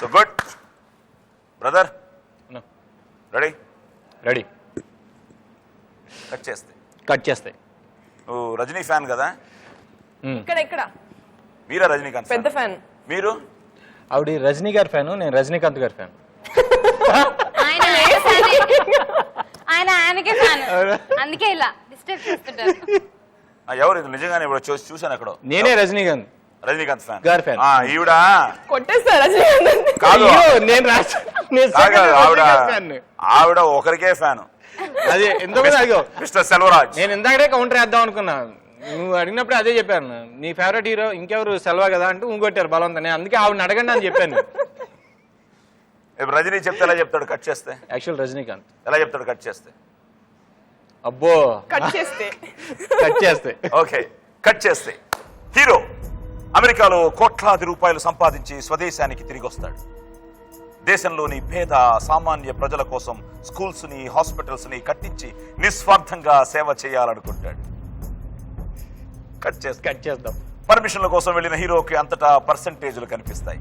S1: So good brother. Ready?
S3: Ready. Cut చేస్తే
S1: నువ్వు రజనీ ఫ్యాన్ కదా?
S4: ఇక్కడ
S1: మీరా రజనీకాంత్?
S4: పెద్ద ఫ్యాన్.
S1: మీరు?
S3: ఆవిడ రజనీ గారి ఫ్యాన్, నేను రజనీకాంత్ గారి ఫ్యాన్.
S5: ఆయనకే ఫ్యాన్, అందుకే ఇలా డిస్టర్బ్ చేస్తుంటారు.
S1: ఎవరు ఇది? నిజంగానే ఇప్పుడు చూసాను అక్కడ.
S3: నేనే రజనీకాంత్
S1: ఫ్యాన్
S3: గారి ఫ్యాన్.
S1: ఈవిడ
S4: కొట్టేస్తారా?
S1: కాదు,
S3: నేను
S1: ఆవిడ ఒకరికే ఫ్యాన్.
S3: అదే ఎందుకంటే అదిగో
S1: మిస్టర్ సెల్వరాజ్.
S3: నేను ఇందాకడే కౌంటర్ వేద్దాం అనుకున్నా. నువ్వు అడిగినప్పుడు అదే చెప్పాను. నీ ఫేవరెట్ హీరో ఇంకెవరు? సెల్వా కదా అంటే ఇంకొట్టారు బలవంతం. నేను అందుకే ఆవిడని అడగండి అని చెప్పాను.
S1: రజనీ చెప్తే ఎలా చెప్తాడు కట్ చేస్తే?
S3: యాక్చువల్ రజనీకాంత్
S1: ఎలా చెప్తాడు కట్ చేస్తే?
S3: అబ్బో
S4: కట్ చేస్తే
S1: ఓకే, కట్ చేస్తే హీరో అమెరికాలో కోట్లాది రూపాయలు సంపాదించి స్వదేశానికి తిరిగి వస్తాడు. దేశంలోని పేద సామాన్య ప్రజల కోసం స్కూల్స్ ని, హాస్పిటల్స్ ని కట్టించి నిస్వార్థంగా సేవ చేయాలనుకుంటాడు. కట్ చేద్దాం. పర్మిషన్ల కోసం వెళ్లిన హీరోకి అంతటా పర్సంటేజ్లు కనిపిస్తాయి.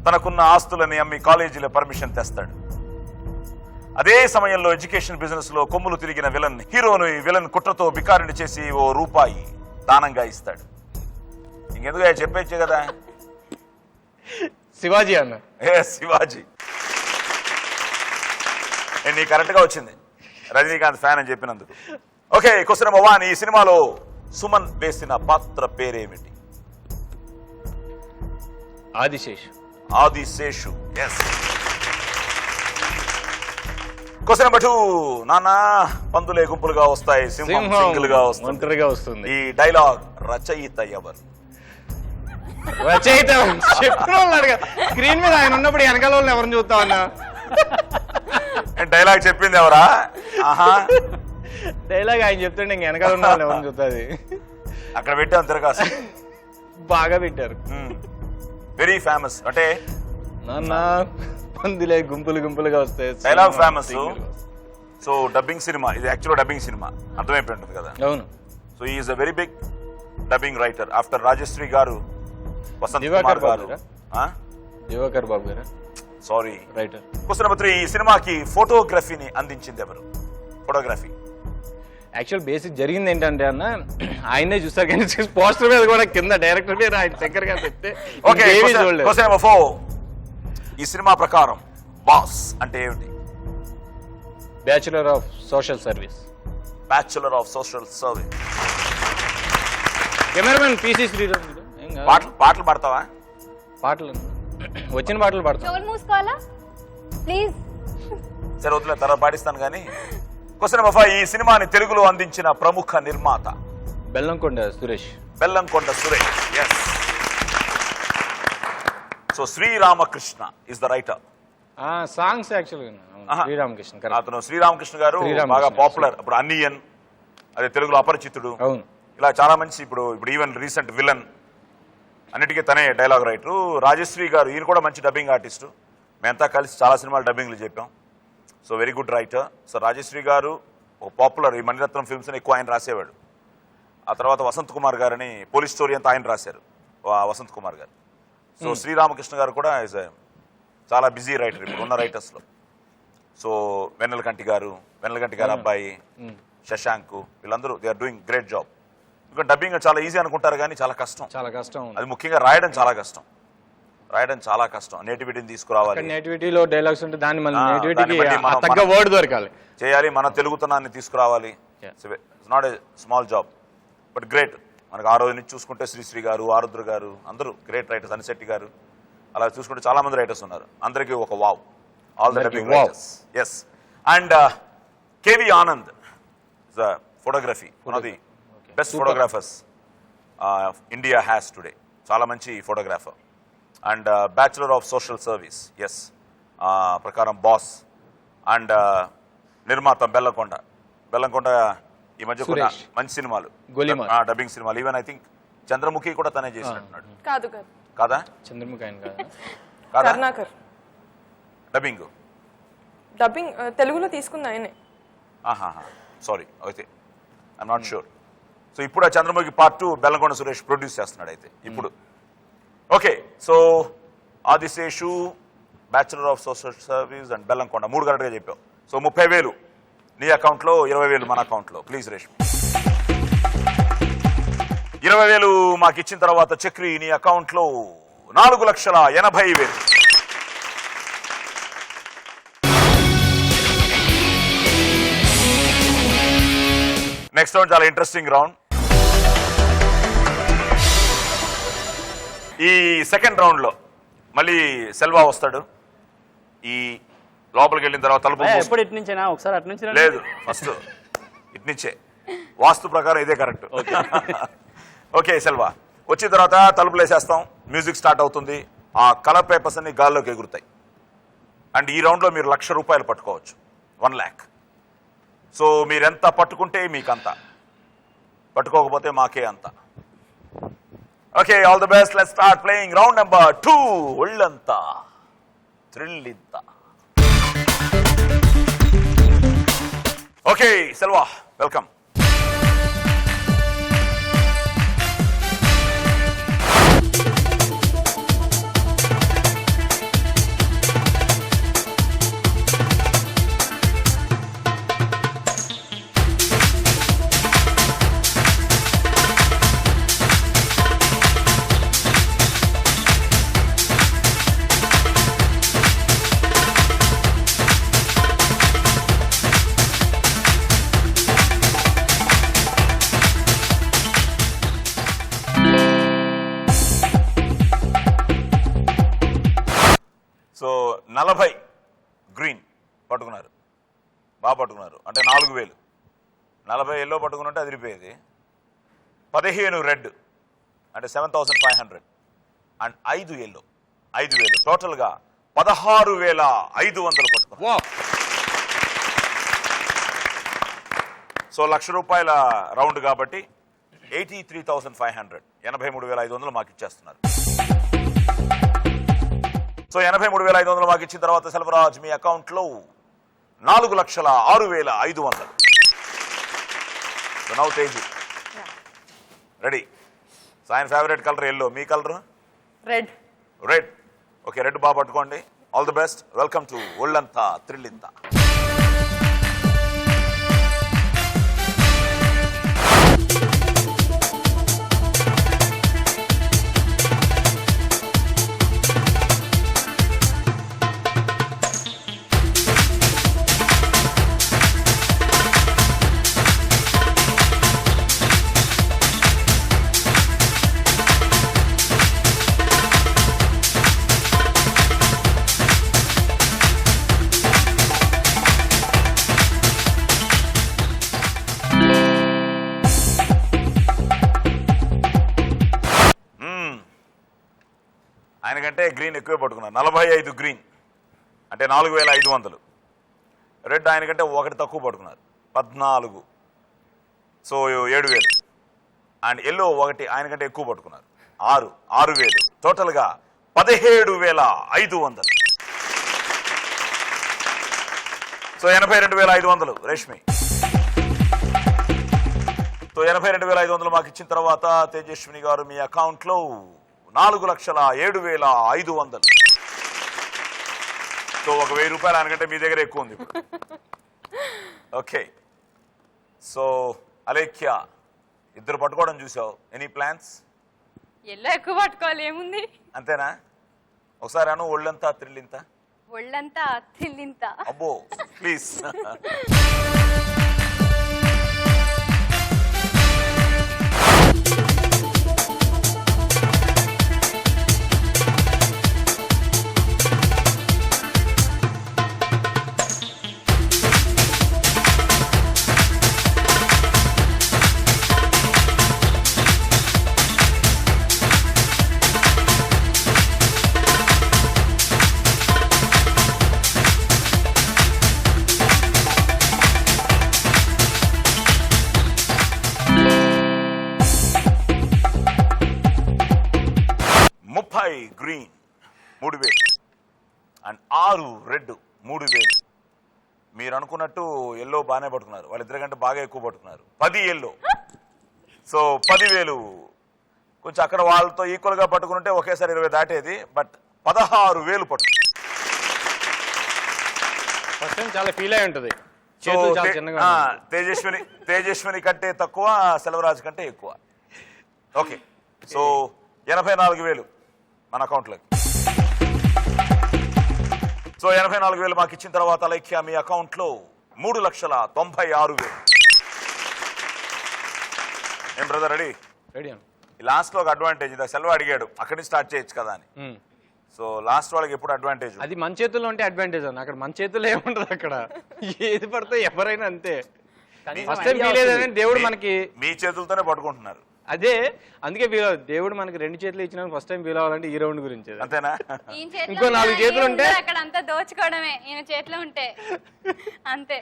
S1: తనకున్న ఆస్తులని అమ్మి కాలేజీల పర్మిషన్ తెస్తాడు. అదే సమయంలో ఎడ్యుకేషన్ బిజినెస్ లో కొమ్ములు తిరిగిన విలన్ కుట్రతో బికారిని చేసి ₹1 దానంగా ఇస్తాడు. ఇంకెందుకు చెప్పేచ్చే కదా.
S3: శివాజీ అన్న.
S1: శివాజీ. నీ కరెక్ట్ గా వచ్చింది రజనీకాంత్ ఫ్యాన్ అని చెప్పినందుకు. Okay, question number 1. ఈ సినిమాలో సుమన్ వేసిన పాత్ర పేరేమిటి? ఆదిశేషు. ఎస్. Question number 2. నానా పందులే గుంపులుగా వస్తాయి, సింహం సింగిల్ గా వస్తుంది. ఈ డైలాగ్ రచయిత ఎవరు?
S3: రచయిత స్క్రీన్ మీద ఆయన ఉన్నప్పుడు వెనకాల వాళ్ళు ఎవరిని చూస్తా ఉన్నా.
S1: డైలాగ్ చెప్పింది ఎవరా?
S3: డైలాగ్ ఆయన చెప్తుండే ఇంక వెనకాల ఉన్న వాళ్ళు ఎవరిని చూస్తుంది.
S1: అక్కడ పెట్టాం తిరగాసి.
S3: బాగా పెట్టారు.
S1: Very famous. అంటే
S3: నాన్న పందులే గుంపులుగా వస్తాయి,
S1: డైలాగ్ ఫేమస్. సో డబ్బింగ్ సినిమా ఇది, యాక్చువల్ డబ్బింగ్ సినిమా, అర్థమైపోయి ఉంటుంది కదా.
S3: అవును.
S1: So is a very big dubbing writer after Rajashri గారు, వసంత్ కుమార్ గారు.
S3: దివాకర్ బాబు గారు.
S1: సారీ.
S3: రైటర్.
S1: క్వశ్చన్ నెంబర్ 3, ఈ సినిమాకి ఫోటోగ్రఫీని అందించింది ఎవరు? ఫోటోగ్రఫీ.
S3: యాక్చువల్ బేసిక్ జరిగింది ఏంటంటే అన్న, ఆయనే చూస్తారు కానీ పోస్టర్ మీద కూడా కింద డైరెక్టర్ పేరు ఆయన దగ్గరగా చెప్తే
S1: ఓకే. క్వశ్చన్ నెంబర్ 4, ఈ సినిమా ప్రకారం బాస్ అంటే ఏమిటి?
S3: Bachelor of social service.
S1: Bachelor of social service.
S3: Cameraman P C Sreeram. ఏం కాదు.
S1: పాటలు పాడతావా?
S3: పాటలు వచ్చిన పాటలు పాడతాం.
S5: చెవులు మూసుకోవాలా ప్లీజ్?
S1: సరే వదిలే, తర్వాత పాటిస్తాను కానీ. క్వశ్చన్ నెంబర్ 5, ఈ సినిమాని తెలుగులో అందించిన ప్రముఖ నిర్మాత?
S3: Bellamkonda Suresh.
S1: Bellamkonda Suresh. Yes. So Sriramakrishna is the writer.
S3: Songs యాక్చువల్గా శ్రీరామకృష్ణ.
S1: అతను శ్రీరామకృష్ణ గారు బాగా పాపులర్. ఇప్పుడు అన్నియన్, అదే తెలుగులో అపరిచితుడు,
S3: అవును.
S1: ఇలా చాలా మంచి. ఇప్పుడు ఈవెన్ రీసెంట్ విలన్ అన్నిటికీ తనే డైలాగ్ రైటరు. రాజశ్రీ గారు, ఈయన కూడా మంచి డబ్బింగ్ ఆర్టిస్టు. మేమంతా కలిసి చాలా సినిమాలు డబ్బింగ్లు చెప్పాం. So very good writer. So Rajashri గారు ఒక పాపులర్, ఈ మణిరత్నం ఫిల్మ్స్ని ఎక్కువ ఆయన రాసేవాడు. ఆ తర్వాత వసంత్ కుమార్ గారని పోలీస్ స్టోరీ అంతా ఆయన రాశారు, వసంత్ కుమార్ గారు. సో శ్రీరామకృష్ణ గారు కూడా ఈజ్ చాలా బిజీ రైటర్ ఇప్పుడు ఉన్న రైటర్స్లో. సో వెన్నెలకంటి గారు అబ్బాయి శశాంక్, వీళ్ళందరూ they are doing great job. ఇంకా డబ్బింగ్ చాలా ఈజీ అనుకుంటారు కానీ చాలా కష్టం.
S3: చాలా కష్టం.
S1: అది ముఖ్యంగా రాయడం చాలా కష్టం. నేటివిటీని తీసుకురావాలి.
S3: నేటివిటీలో డైలాగ్స్ ఉంటే దాన్ని మళ్ళీ
S1: దాన్ని
S3: నేటివిటీకి
S1: బట్టి మనం-
S3: తగ్గ వర్డ్ దొరకాలి
S1: చేయాలి. మన తెలుగుతనాన్ని తీసుకురావాలి.
S3: Yeah.
S1: It's not a small job, but great. మనకు ఆ రోజు నుంచి చూసుకుంటే శ్రీశ్రీ గారు, ఆరుద్ర గారు అందరూ గ్రేట్ రైటర్స్. అనిశెట్టి గారు, అలా చూసుకుంటే చాలా మంది రైటర్స్ ఉన్నారు. అందరికీ ఒక wow. All the dubbing writers. Yes. And KV Anand the photography, one of the best photographers India has today. చాలా మంచి photographer. And bachelor of social service, yes ప్రకారం బాస్. అండ్ నిర్మాత బెల్లంకొండ ఈ మధ్య కొన్ని
S3: సురేష్.
S1: మంచి సినిమాలు,
S3: గోలీమార్.
S1: డబ్బింగ్ సినిమాలు. ఈవెన్ ఐ థింక్ చంద్రముఖి కూడా తనే చేసినట్టున్నాడు.
S4: కాదు
S1: కాదా?
S3: చంద్రముఖి ఆయన కాదా?
S4: కరుణాకర్
S1: డబ్బింగ్
S4: డబ్బింగ్ తెలుగులో తీసుకుంది ఆయనే.
S1: సారీ, అయితే ఐఎమ్ నాట్ షూర్. సో ఇప్పుడు ఆ చంద్రముఖి పార్ట్ 2 బెల్లంకొండ సురేష్ ప్రొడ్యూస్ చేస్తున్నాడు అయితే ఇప్పుడు. Okay. So Adiseshu, bachelor of social service and Bellamkonda 3 కరెక్ట్గా చెప్పావు. సో 30,000 నీ అకౌంట్లో, 20,000 మన అకౌంట్లో. ప్లీజ్ రేష్మి. 20,000 మాకు ఇచ్చిన తర్వాత చక్రి నీ అకౌంట్లో 4,80,000. నెక్స్ట్ రౌండ్ చాలా ఇంట్రెస్టింగ్ రౌండ్. ఈ సెకండ్ రౌండ్ లో మళ్ళీ సెల్వా వస్తాడు. ఈ లోపలికి వెళ్ళిన తర్వాత తలుపు
S2: ఎప్పుడు ఇటు నుంచేనా? ఒకసారి అటు నుంచి
S1: లేదు, ఫస్ట్ ఇట్నుంచే. వాస్తు ప్రకారం ఇదే కరెక్ట్. ఓకే సెల్వా వచ్చిన తర్వాత తలుపులు వేసేస్తాం, మ్యూజిక్ స్టార్ట్ అవుతుంది. ఆ కలర్ పేపర్స్ అన్ని గాల్లోకి ఎగురుతాయి. అండ్ ఈ రౌండ్లో మీరు ₹1,00,000 పట్టుకోవచ్చు, 1 lakh. సో మీరెంత పట్టుకుంటే మీకంత, పట్టుకోకపోతే మాకే అంత. Okay, all the best. Let's start playing round number 2. ఒళ్ళంతా థ్రిల్ ఇంత. Okay Selva, welcome. So 40 green పట్టుకున్నారు, బాగా పట్టుకున్నారు. అంటే 4,000. 40 ఎల్లో పట్టుకున్నట్టే అదిరిపోయేది. 15 రెడ్ అంటే 7,500. And 5 yellow 5,000. టోటల్గా 16,500 పట్టుకున్నారు. సో ₹1,00,000 రౌండ్ కాబట్టి 83,500, 83,500 మాకు ఇచ్చేస్తున్నారు. సో 83,500 మాకు ఇచ్చిన తర్వాత సెల్వరాజ్ మీ అకౌంట్లో 4,06,500. So now Teju ready. So ఆయన ఫేవరెట్ కలర్ ఎల్లో, మీ colour
S4: red.
S1: Red. Okay, red బాగా పట్టుకోండి. All the best. Welcome to ఒళ్ళంతా త్రిల్లింత. ఆయనకంటే గ్రీన్ ఎక్కువే పట్టుకున్నారు. 45 గ్రీన్ అంటే 4500. రెడ్ ఆయనకంటే ఒకటి తక్కువ పట్టుకున్నారు 14, సో 7000. అండ్ ఎల్లో ఒకటి ఆయనకంటే ఎక్కువ పట్టుకున్నారు 6000. టోటల్గా 17500. సో 82500 రేష్మి. సో 82500 మాకు ఇచ్చిన తర్వాత తేజస్విని గారు మీ అకౌంట్లో 4,07,500. సో 1,000 రూపాయలు ఆయనకంటే మీ దగ్గర ఎక్కువ ఉంది ఇప్పుడు. ఓకే, సో అలేఖ్య ఇద్దరు పట్టుకోవడం చూసావు. Any plans?
S5: ఎల్లో ఎక్కువ పట్టుకోవాలి, ఏముంది?
S1: అంతేనా? ఒకసారి అను ఒళ్ళంతా త్రిల్లింత.
S5: ఒళ్ళంతా త్రిల్లింత.
S1: అబ్బో ప్లీజ్. Green 3000 and 6 red 3000. మీరు అనుకున్నట్టు ఎల్లో బాగానే పట్టుకున్నారు, వాళ్ళిద్దరికంటే బాగా ఎక్కువ పట్టుకున్నారు. 10 ఎల్లో, సో 10,000. కొంచెం అక్కడ వాళ్ళతో ఈక్వల్గా పట్టుకుంటే ఒకేసారి 20 దాటేది, బట్ 16,000 పట్టు.
S3: ఫస్ట్ టైం చాలా ఫీల్ అయి ఉంటుంది.
S1: సో తేజస్విని కంటే తక్కువ, సెల్వరాజ్ కంటే ఎక్కువ. ఓకే, సో 84,000 మన అకౌంట్లోకి. సో 84,000 మాకు ఇచ్చిన తర్వాత అలేఖ్య మీ అకౌంట్లో 3,96,000. ఏం బ్రదర్ రెడీ?
S3: రెడీ.
S1: లాస్ట్ లో ఒక అడ్వాంటేజ్ ఇందా సెల్వ అడిగాడు, అక్కడి నుంచి స్టార్ట్ చేయొచ్చు కదా అని. సో లాస్ట్ వాళ్ళకి ఎప్పుడు అడ్వాంటేజ్?
S3: అది మన చేతుల్లో ఉంటే అడ్వాంటేజ్ అన్న, అక్కడ మన చేతుల్లో ఏముంటది, అక్కడ ఏది పడితే ఎవరైనా అంతే. ఫస్ట్ టైం ఫీల్ అయ్యేదని దేవుడు మనకి
S1: మీ చేతులతోనే పట్టుకుంటున్నారు.
S3: అదే అందుకే ఫీల్ అవ్వదు. దేవుడు మనకి 2 చేతులు ఇచ్చిన ఫస్ట్ టైం ఫీల్ అవ్వాలంటే ఈ రౌండ్ గురించి.
S1: అంతేనా?
S3: ఇంకో 4 చేతులు ఉంటే
S5: అక్కడ అంతా దోచుకోవడమే, ఈయన చేతిలో ఉంటే అంతే.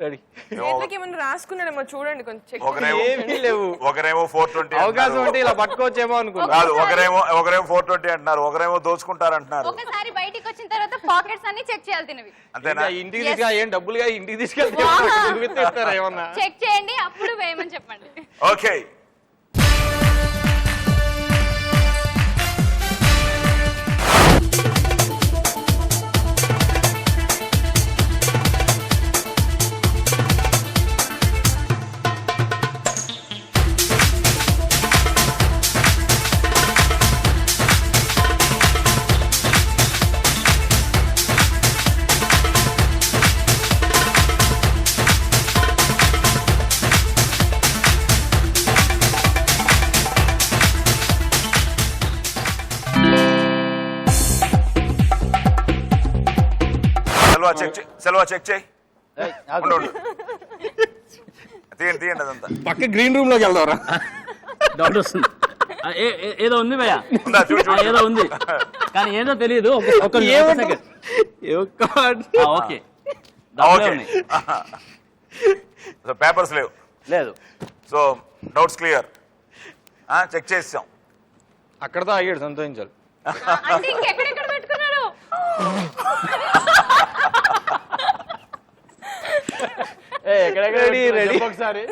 S3: రెడీ.
S4: చేతులకి ఏమన్నా రాసుకున్నాడేమో చూడండి కొంచెం చెక్.
S3: ఏమీ లేవు.
S1: ఒకరేమో 420
S3: అవకాశం ఉంటే ఇలా పట్టుకోవచ్చేమో అనుకున్నా.
S1: కాదు, ఒకరేమో 420 అంటున్నారు, ఒకరేమో దోచుకుంటారు అంటున్నారు.
S5: ఒకసారి బయటికి వచ్చిన తర్వాత పాకెట్స్ అన్ని చెక్ చేయాలి తినవి.
S1: అంతేనా?
S3: ఇంటికి తీసుకు ఏం డబ్బులుగా ఇంటికి తీసుకెళ్తే ఏమన్నా
S5: చెక్ చేయండి, అప్పుడు వేయమని చెప్పండి.
S1: ఓకే, సెల్వా చెక్ చేయి. తీయండి తీయండి అదంతా.
S3: పక్క గ్రీన్ రూమ్ లోకి వెళ్దాం.
S2: డౌట్ వస్తుంది. ఏదో ఉంది భయ్య,
S1: ఉందా? చూడు చూడు.
S2: ఏదో ఉంది కానీ ఏదో తెలియదు. ఓకే,
S1: పేపర్స్ లేవు.
S2: లేదు.
S1: So doubts clear. చెక్ చేసాం.
S3: అక్కడతో ఆగాడు, సంతోషించాలి.
S5: అంటే ఇంకెక్కడెక్కడ పెట్టుకున్నారు?
S3: ఒకసారి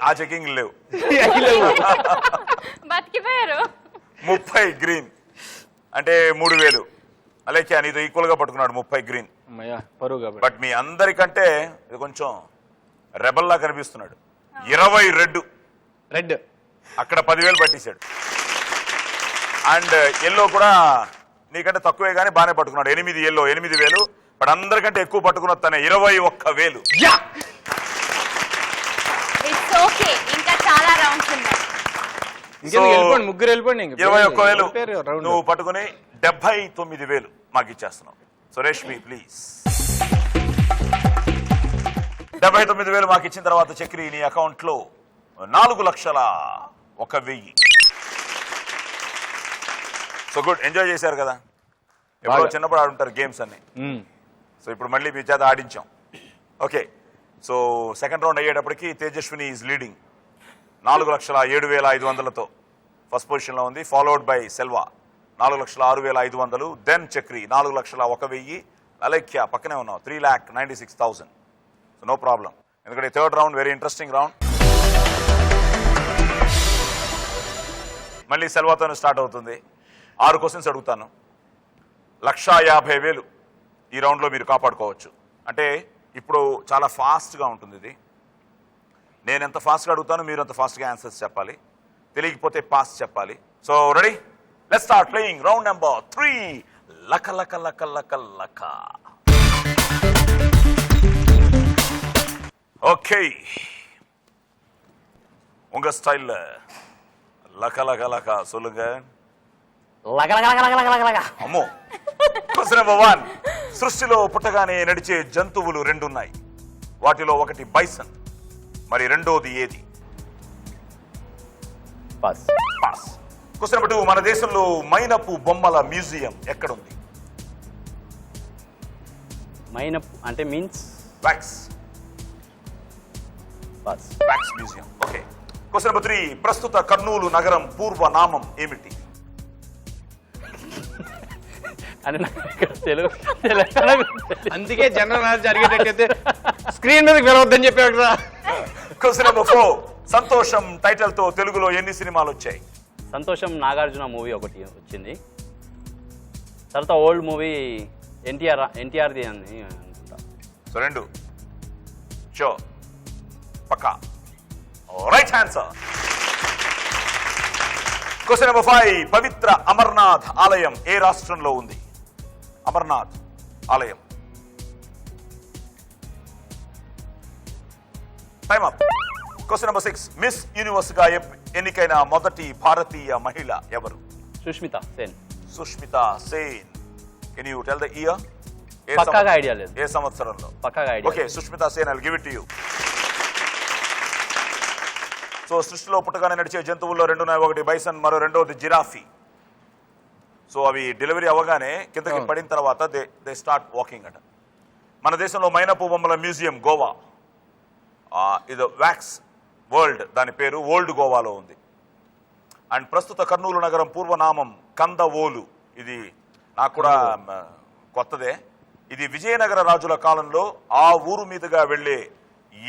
S1: ఆ చెకింగ్ లేవు.
S5: బతికిపోయారు.
S1: 30 గ్రీన్ అంటే 3000. అలేఖ్య నీతో ఈక్వల్ గా పట్టుకున్నాడు 30 గ్రీన్.
S3: అమ్మయ్యా పరువు కాబట్టి.
S1: బట్ మీ అందరికంటే ఇది కొంచెం రెబల్లా కనిపిస్తున్నాడు. 20 రెడ్.
S3: రెడ్
S1: అక్కడ 10,000 పట్టేశాడు. అండ్ ఎల్లో కూడా నీకంటే తక్కువే కానీ బాగానే పట్టుకున్నాడు. 8 ఎల్లో 8,000. బట్ అందరికంటే ఎక్కువ పట్టుకున్నది తనే 21,000.
S5: ఇట్స్ ఓకే, ఇంకా చాలా రౌండ్స్ ఉన్నాయి.
S3: ఇంకెందుకు వెళ్ళిపోండి, ముగ్గురు వెళ్ళిపోండి.
S1: 21,000 నువ్వు పట్టుకుని 79,000 మాకు ఇచ్చేస్తున్నావు. So Reshmi please. 79,000 మాకు ఇచ్చిన తర్వాత చక్రి నీ అకౌంట్ లో 4,01,000. సో గుడ్, ఎంజాయ్ చేశారు కదా. ఎప్పుడో చిన్నప్పుడు ఆడుంటారు గేమ్స్ అన్ని. సో ఇప్పుడు మళ్ళీ మీ చేత ఆడించాం. ఓకే, సో సెకండ్ రౌండ్ అయ్యేటప్పటికి తేజస్విని ఈజ్ లీడింగ్ 4,07,500తో ఫస్ట్ పొజిషన్లో ఉంది. Followed by Selva 4,06,500. Then Chakri 4,01,000. Alekhya పక్కనే ఉన్నావు 3,96,000. సో నో ప్రాబ్లం, ఎందుకంటే third round very interesting round. మళ్ళీ సెల్వాతోనే స్టార్ట్ అవుతుంది. 6 క్వశ్చన్స్ అడుగుతాను. 1,50,000 ఈ రౌండ్లో మీరు కాపాడుకోవచ్చు. అంటే ఇప్పుడు చాలా ఫాస్ట్గా ఉంటుంది ఇది. నేను ఎంత ఫాస్ట్గా అడుగుతాను, మీరు ఎంత ఫాస్ట్గా ఆన్సర్స్ చెప్పాలి. తెలియకపోతే పాస్ చెప్పాలి. So ready, let's start playing round number 3. లక లక లక లక లక. ఓకే, உங்க ஸ்டைல்ல லக லக லக சொல்லுங்க. అమ్మో. Question number 1. సృష్టిలో పుట్టగానే నడిచే జంతువులు 2 ఉన్నాయి. వాటిలో ఒకటి బైసన్, మరి రెండోది ఏది?
S2: పాస్.
S1: పాస్. Question number 2. మన దేశంలో మైనపు బొమ్మల మ్యూజియం ఎక్కడుంది?
S2: మైనపు అంటే means
S1: wax.
S2: Pass.
S1: Wax museum. Okay. Question number 3. ప్రస్తుత కర్నూలు నగరం పూర్వనామం ఏమిటి?
S2: అంటే తెలుగు తెలంగాణ
S3: అందుకే జనరల్ నాలెడ్జ్ జరిగేటట్టయితే స్క్రీన్ మీదకి వెళ్ళవద్దని చెప్పాడు రా.
S1: Question number 4. సంతోషం టైటిల్ తో తెలుగులో ఎన్ని సినిమాలు వచ్చాయి?
S2: సంతోషం నాగార్జున మూవీ ఒకటి వచ్చింది. తర్వాత ఓల్డ్ మూవీ ఎన్టీఆర్ది అని అనుకుంటా.
S1: సో 2 షో పక్కా రైట్ ఆన్సర్. Question number 5. పవిత్ర అమర్నాథ్ ఆలయం ఏ రాష్ట్రంలో ఉంది? అమర్నాథ్ ఆలయం. Time up. Question number 6. Miss universe గా ఎన్నికైన మొదటి భారతీయ మహిళ ఎవరు?
S2: Sushmita Sen.
S1: Sushmita Sen. Can you tell the year?
S2: పక్కాగా ఐడియా లేదు.
S1: ఏ సంవత్సరంలో?
S2: పక్కాగా idea.
S1: Okay, Sushmita Sen, I'll give it to you. So సృష్టిలో పుట్టగానే నడిచే జంతువుల్లో 2 ఉన్నాయి. ఒకటి బైసన్, మరో రెండోది జిరాఫీ. సో అవి డెలివరీ అవ్వగానే కిందకి పడిన తర్వాత దే స్టార్ట్ వాకింగ్ అట. మన దేశంలో మైనపు బొమ్మల మ్యూజియం గోవా, ఇది వ్యాక్స్ వరల్డ్, దాని పేరు ఓల్డ్ గోవాలో ఉంది. అండ్ ప్రస్తుత కర్నూలు నగరం పూర్వనామం కందవోలు. ఇది నాకు కూడా కొత్తదే. ఇది విజయనగర రాజుల కాలంలో ఆ ఊరు మీదుగా వెళ్లే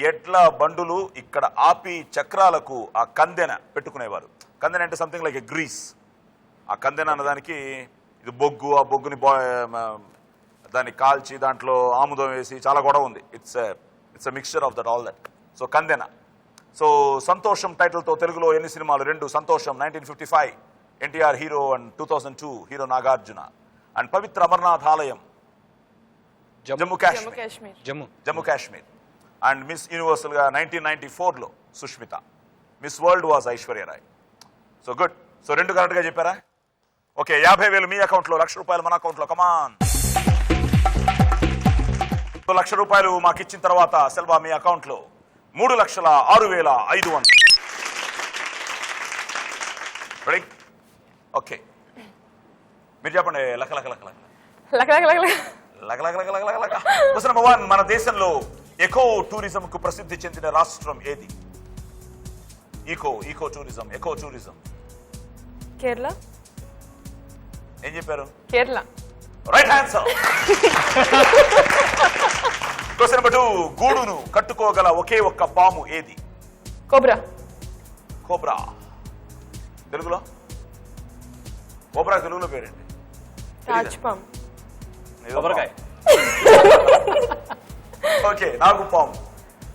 S1: ఎడ్ల బండులు ఇక్కడ ఆపి చక్రాలకు ఆ కందెన పెట్టుకునేవారు. కందెన అంటే సంథింగ్ లైక్ ఎ గ్రీస్. ఆ కందెన అన్నదానికి ఇది బొగ్గు, ఆ బొగ్గుని దాన్ని కాల్చి దాంట్లో ఆముదం వేసి చాలా గొడవ ఉంది. It's a mixture of that all that. So కందెన. సో సంతోషం టైటిల్తో తెలుగులో ఎన్ని సినిమాలు? 2. Santosham 1955 NTR hero and 2002 hero Nagarjuna. And పవిత్ర అమర్నాథ్ ఆలయం Jammu Kashmir. And miss universal గా 1994లో Sushmita. Miss world was Aishwarya Rai. So good. So 2 correct గా చెప్పారా? ఓకే, 50,000 మీ అకౌంట్ లో, ₹1,00,000 మన అకౌంట్ లో. కమాన్. సో ₹1,00,000 మాకు ఇచ్చిన తర్వాత సెల్వా మీ అకౌంట్ లో 3,06,500. రెడీ? ఓకే, మీరు చెప్పండి. లక లక లక లక
S4: లక లక లక లక.
S1: లక లక లక లక లక. Question number 1. మన దేశంలో ఎకో టూరిజం కు ప్రసిద్ధి చెందిన రాష్ట్రం ఏది? Eco tourism.
S4: కేరళ.
S1: ఏం చెప్పారు?
S4: Kerala.
S1: Right answer. Question number 2. గూడును కట్టుకోగల ఒకే ఒక్క పాము ఏది?
S4: కోబ్రా.
S1: తెలుగులో కోబ్రా తెలుగులో పేరేంటి?
S4: రాజ్పామ్.
S2: కొబ్బరికాయ.
S1: ఓకే, నాగుపాము.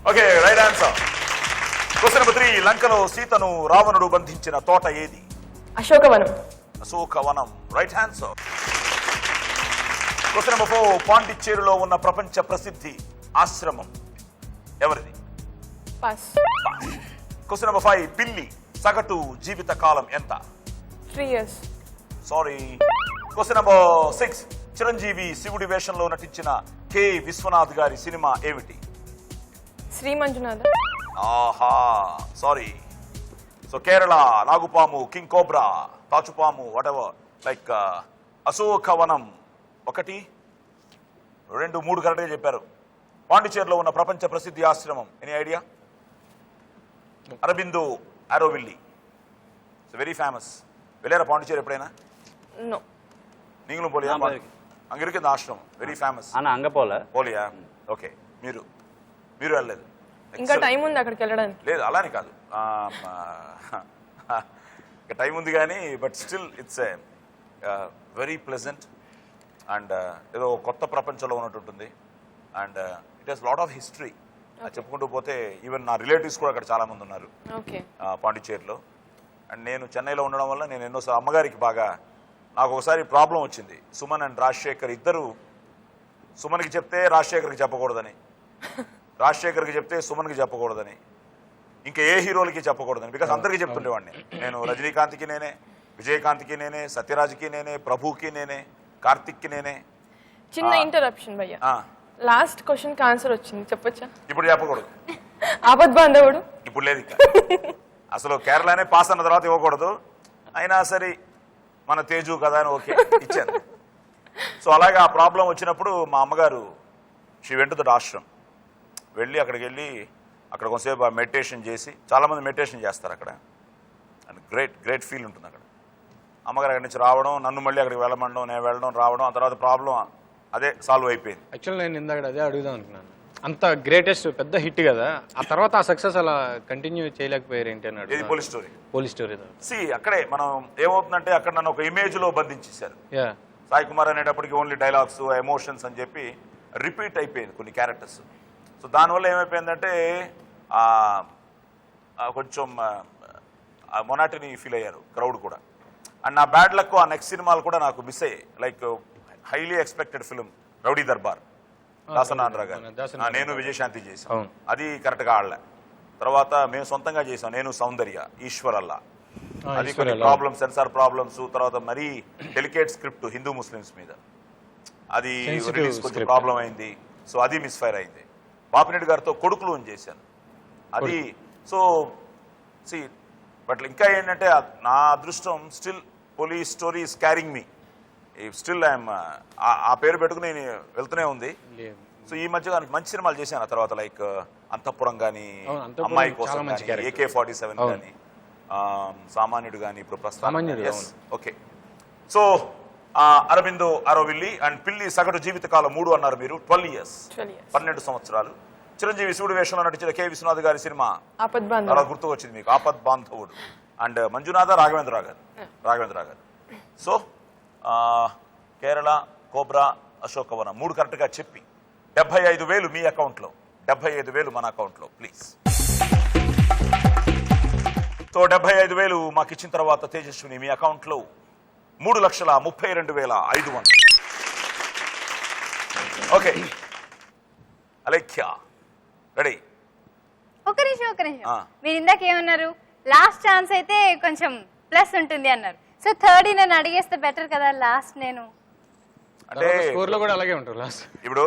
S1: Okay, right answer. Question number 3. లంకలో సీతను రావణుడు బంధించిన తోట ఏది?
S4: Ashokavanam.
S1: Ashokavanam. Right answer. Question number 4. పాండిచ్చేరిలో ఉన్న ప్రపంచ ప్రసిద్ధి ఆశ్రమం ఎవరిది?
S4: పాస్.
S1: Question number 5. పిల్లి సగటు జీవిత కాలం ఎంత?
S4: 3 years.
S1: Sorry. Question number 6. Chiranjeevi శివుడి వేషంలో నటించిన కె విశ్వనాథ్ గారి సినిమా ఏమిటి?
S4: శ్రీ మంజునాథ.
S1: ఆహా, సారీ. సో కేరళ నాగుపాము, కింగ్ కోబ్రా, తాచుపాము, వాటెవర్, లైక్ అశోకవనం 1, 2, 3 కరెక్ట్గా చెప్పారు. పాండిచేరిలో ఉన్న ప్రపంచ ప్రసిద్ధి ఆశ్రమం any idea? Aurobindo Auroville. It's very famous. వెళ్ళారా పాండిచేరి ఎప్పుడైనా?
S4: నో.
S1: நீங்களும் போலியா? அங்க இருக்கு இந்த ஆசிரமம், வெரி ஃபேமஸ்.
S2: అన్న అంగ పోలే.
S1: పోలియా? ఓకే. మీరు వెళ్ళలేదు?
S4: ఇంకా టైం ఉంది అక్కడికి వెళ్ళడానికి.
S1: లేదు, అలానే కాదు, ఇంకా టైం ఉంది కానీ but still it's very pleasant and ఏదో కొత్త ప్రపంచంలో ఉన్నట్టు ఉంటుంది. And it has lot of history. చెప్పుకుంటూ పోతే ఈవెన్ నా రిలేటివ్స్ కూడా అక్కడ చాలా మంది ఉన్నారు
S4: ఓకే
S1: పాండిచేరిలో. అండ్ నేను చెన్నైలో ఉండడం వల్ల నేను ఎన్నోసార్లు అమ్మగారికి బాగా, నాకు ఒకసారి ప్రాబ్లం వచ్చింది. సుమన్ అండ్ రాజశేఖర్ ఇద్దరు, సుమన్కి చెప్తే రాజశేఖర్కి చెప్పకూడదని, రాజశేఖర్కి చెప్తే సుమన్కి చెప్పకూడదని, ఇంకా ఏ హీరోలకి చెప్పకూడదని. బికాస్ అందరికీ చెప్తుండేవాడిని నేను. రజనీకాంత్కి నేనే, విజయకాంత్కి నేనే, సత్యరాజ్కి నేనే, ప్రభుకి నేనే, కార్తిక్కి నేనే.
S4: చిన్న ఇంటరప్షన్ భయ్యా. లాస్ట్ క్వశ్చన్ కి ఆన్సర్ వచ్చింది, చెప్పొచ్చా?
S1: ఇప్పుడు చెప్పకూడదు.
S4: ఆపద్ బాంధవుడు
S1: ఇప్పుడు లేదు ఇంకా. అసలు కేరళనే పాస్ అన్న తర్వాత ఇవ్వకూడదు. అయినా సరే మన తేజు కదా అని ఓకే ఇచ్చాను. సో అలాగే ఆ ప్రాబ్లం వచ్చినప్పుడు మా అమ్మగారు షీ వెంట్ టు దట్ ఆశ్రమం. వెళ్ళి అక్కడికి వెళ్ళి అక్కడ కొంతసేపు మెడిటేషన్ చేసి, చాలామంది మెడిటేషన్ చేస్తారు అక్కడ. అండ్ గ్రేట్ ఫీల్ ఉంటుంది అక్కడ. అమ్మగారు అక్కడి నుంచి రావడం, నన్ను మళ్ళీ అక్కడికి వెళ్ళమండం, నేను వెళ్ళడం, రావడం, ఆ తర్వాత ప్రాబ్లం అదే సాల్వ్ అయిపోయింది.
S3: యాక్చువల్ నేను ఇందాక అదే అడుగుదాం అనుకున్నాను. అంత గ్రేటెస్ట్ పెద్ద హిట్ కదా, ఆ తర్వాత ఆ సక్సెస్ అలా కంటిన్యూ చేయలేకపోయారు ఏంటి అని
S1: ఇది పోలీస్ స్టోరీ.
S3: పోలీస్ స్టోరీ
S1: సి అక్కడే మనం ఏమవుతుందంటే అక్కడ నన్ను ఒక ఇమేజ్లో బంధించేశారు.
S3: యా
S1: సాయి కుమార్ అనేటప్పటికి ఓన్లీ డైలాగ్స్, ఎమోషన్స్ అని చెప్పి రిపీట్ అయిపోయింది కొన్ని క్యారెక్టర్స్. సో దానివల్ల ఏమైపోయిందంటే కొంచెం మొనాటిని ఫీల్ అయ్యారు క్రౌడ్ కూడా. అండ్ నా బ్యాడ్ లక్ ఆ నెక్స్ట్ సినిమాలు కూడా నాకు మిస్ అయ్యాయి. Like highly expected film Rowdy Darbar, దాసనాంధ్ర గారు, నేను విజయశాంతి చేశాను. అది కరెక్ట్గా ఆడలే. తర్వాత మేము సొంతంగా చేసాం, నేను సౌందర్య, ఈశ్వరల్లా. అది కొన్ని ప్రాబ్లమ్స్, సెన్సార్ ప్రాబ్లమ్స్, తర్వాత మరీ డెలికేట్ స్క్రిప్ట్ హిందూ ముస్లిమ్స్ మీద, అది రిలీజ్ కొంచెం ప్రాబ్లం అయింది. సో అది మిస్ఫైర్ అయింది. బాపిరెడ్డి గారితో కొడుకులు అని చేశాను అది. సో సి బట్ ఇంకా ఏంటంటే నా అదృష్టం still police story is carrying me. Still I'm ఆ పేరు పెట్టుకుని వెళ్తూనే ఉంది. సో ఈ మధ్య మంచి సినిమాలు చేశాను. ఆ తర్వాత లైక్ అంతఃపురం కానీ, అమ్మాయి కోసం కానీ, AK-47 కానీ, సామాన్యుడు కానీ, ఇప్పుడు ప్రస్తుతం okay. So Aurobindo Auroville and పిల్లి సగటు జీవితకాలం 3 అన్నారు మీరు. 12 years, 12 సంవత్సరాలు. చిరంజీవి శివుడి వేషంలో నటించిన కె విశ్వనాథ్ గారి సినిమా అలా గుర్తుకొచ్చింది మీకు, ఆపద్ బాంధవుడు. అండ్ మంజునాథ రాఘవేంద్ర గారు. సో కేరళ, కోబ్రా, అశోకవనం 3 కరెక్ట్గా చెప్పి 75,000 మీ అకౌంట్లో, 75,000 మన అకౌంట్లో ప్లీజ్. సో 75,000 మాకు ఇచ్చిన తర్వాత తేజస్విని మీ అకౌంట్లో 3,32,500. Okay Alekhya ready?
S5: ఒక నిమిషం. మీరు ఇందాక ఏమన్నారు? లాస్ట్ ఛాన్స్ అయితే కొంచెం ప్లస్ ఉంటుంది అన్నారు. సో 30 నన్ను అడిగేస్తే బెటర్ కదా. లాస్ట్ నేను
S1: అంటే
S3: స్కోర్లో కూడా అలాగే ఉంటారు లాస్ట్.
S1: ఇప్పుడు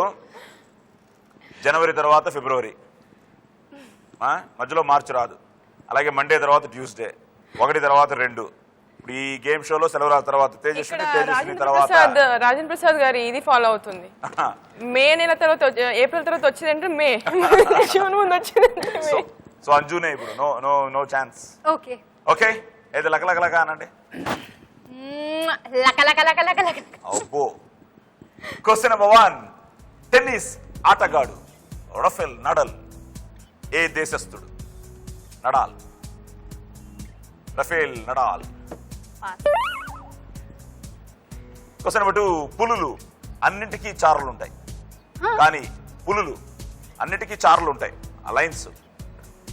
S1: జనవరి తర్వాత ఫిబ్రవరి, మధ్యలో మార్చి రాదు. అలాగే మండే తర్వాత ట్యూస్డే, 1 తర్వాత 2. ఇప్పుడు ఈ గేమ్ షోలో సెలవు తర్వాత తేజస్విని తర్వాత
S4: రాజేంద్ర ప్రసాద్ గారి ఇది ఫాలో అవుతుంది. మే నెల తర్వాత, ఏప్రిల్ తర్వాత వచ్చిందంటే మే, జూన్ ముందు వచ్చిందంటే మే.
S1: సో అంజునే ఇప్పుడు నో ఛాన్స్.
S5: ఓకే
S1: ఓకే ఏదో లక అనండి. అబ్బో. Question number 1. టెన్నిస్ ఆటగాడు రఫెల్ నడాల్ ఏ దేశస్థుడు? Rafael Nadal. క్వశ్చన్ నెంబర్ 2, పులులు అన్నింటికీ చారలు ఉంటాయి, కానీ పులులు అన్నిటికీ చారలు ఉంటాయి లైన్స్,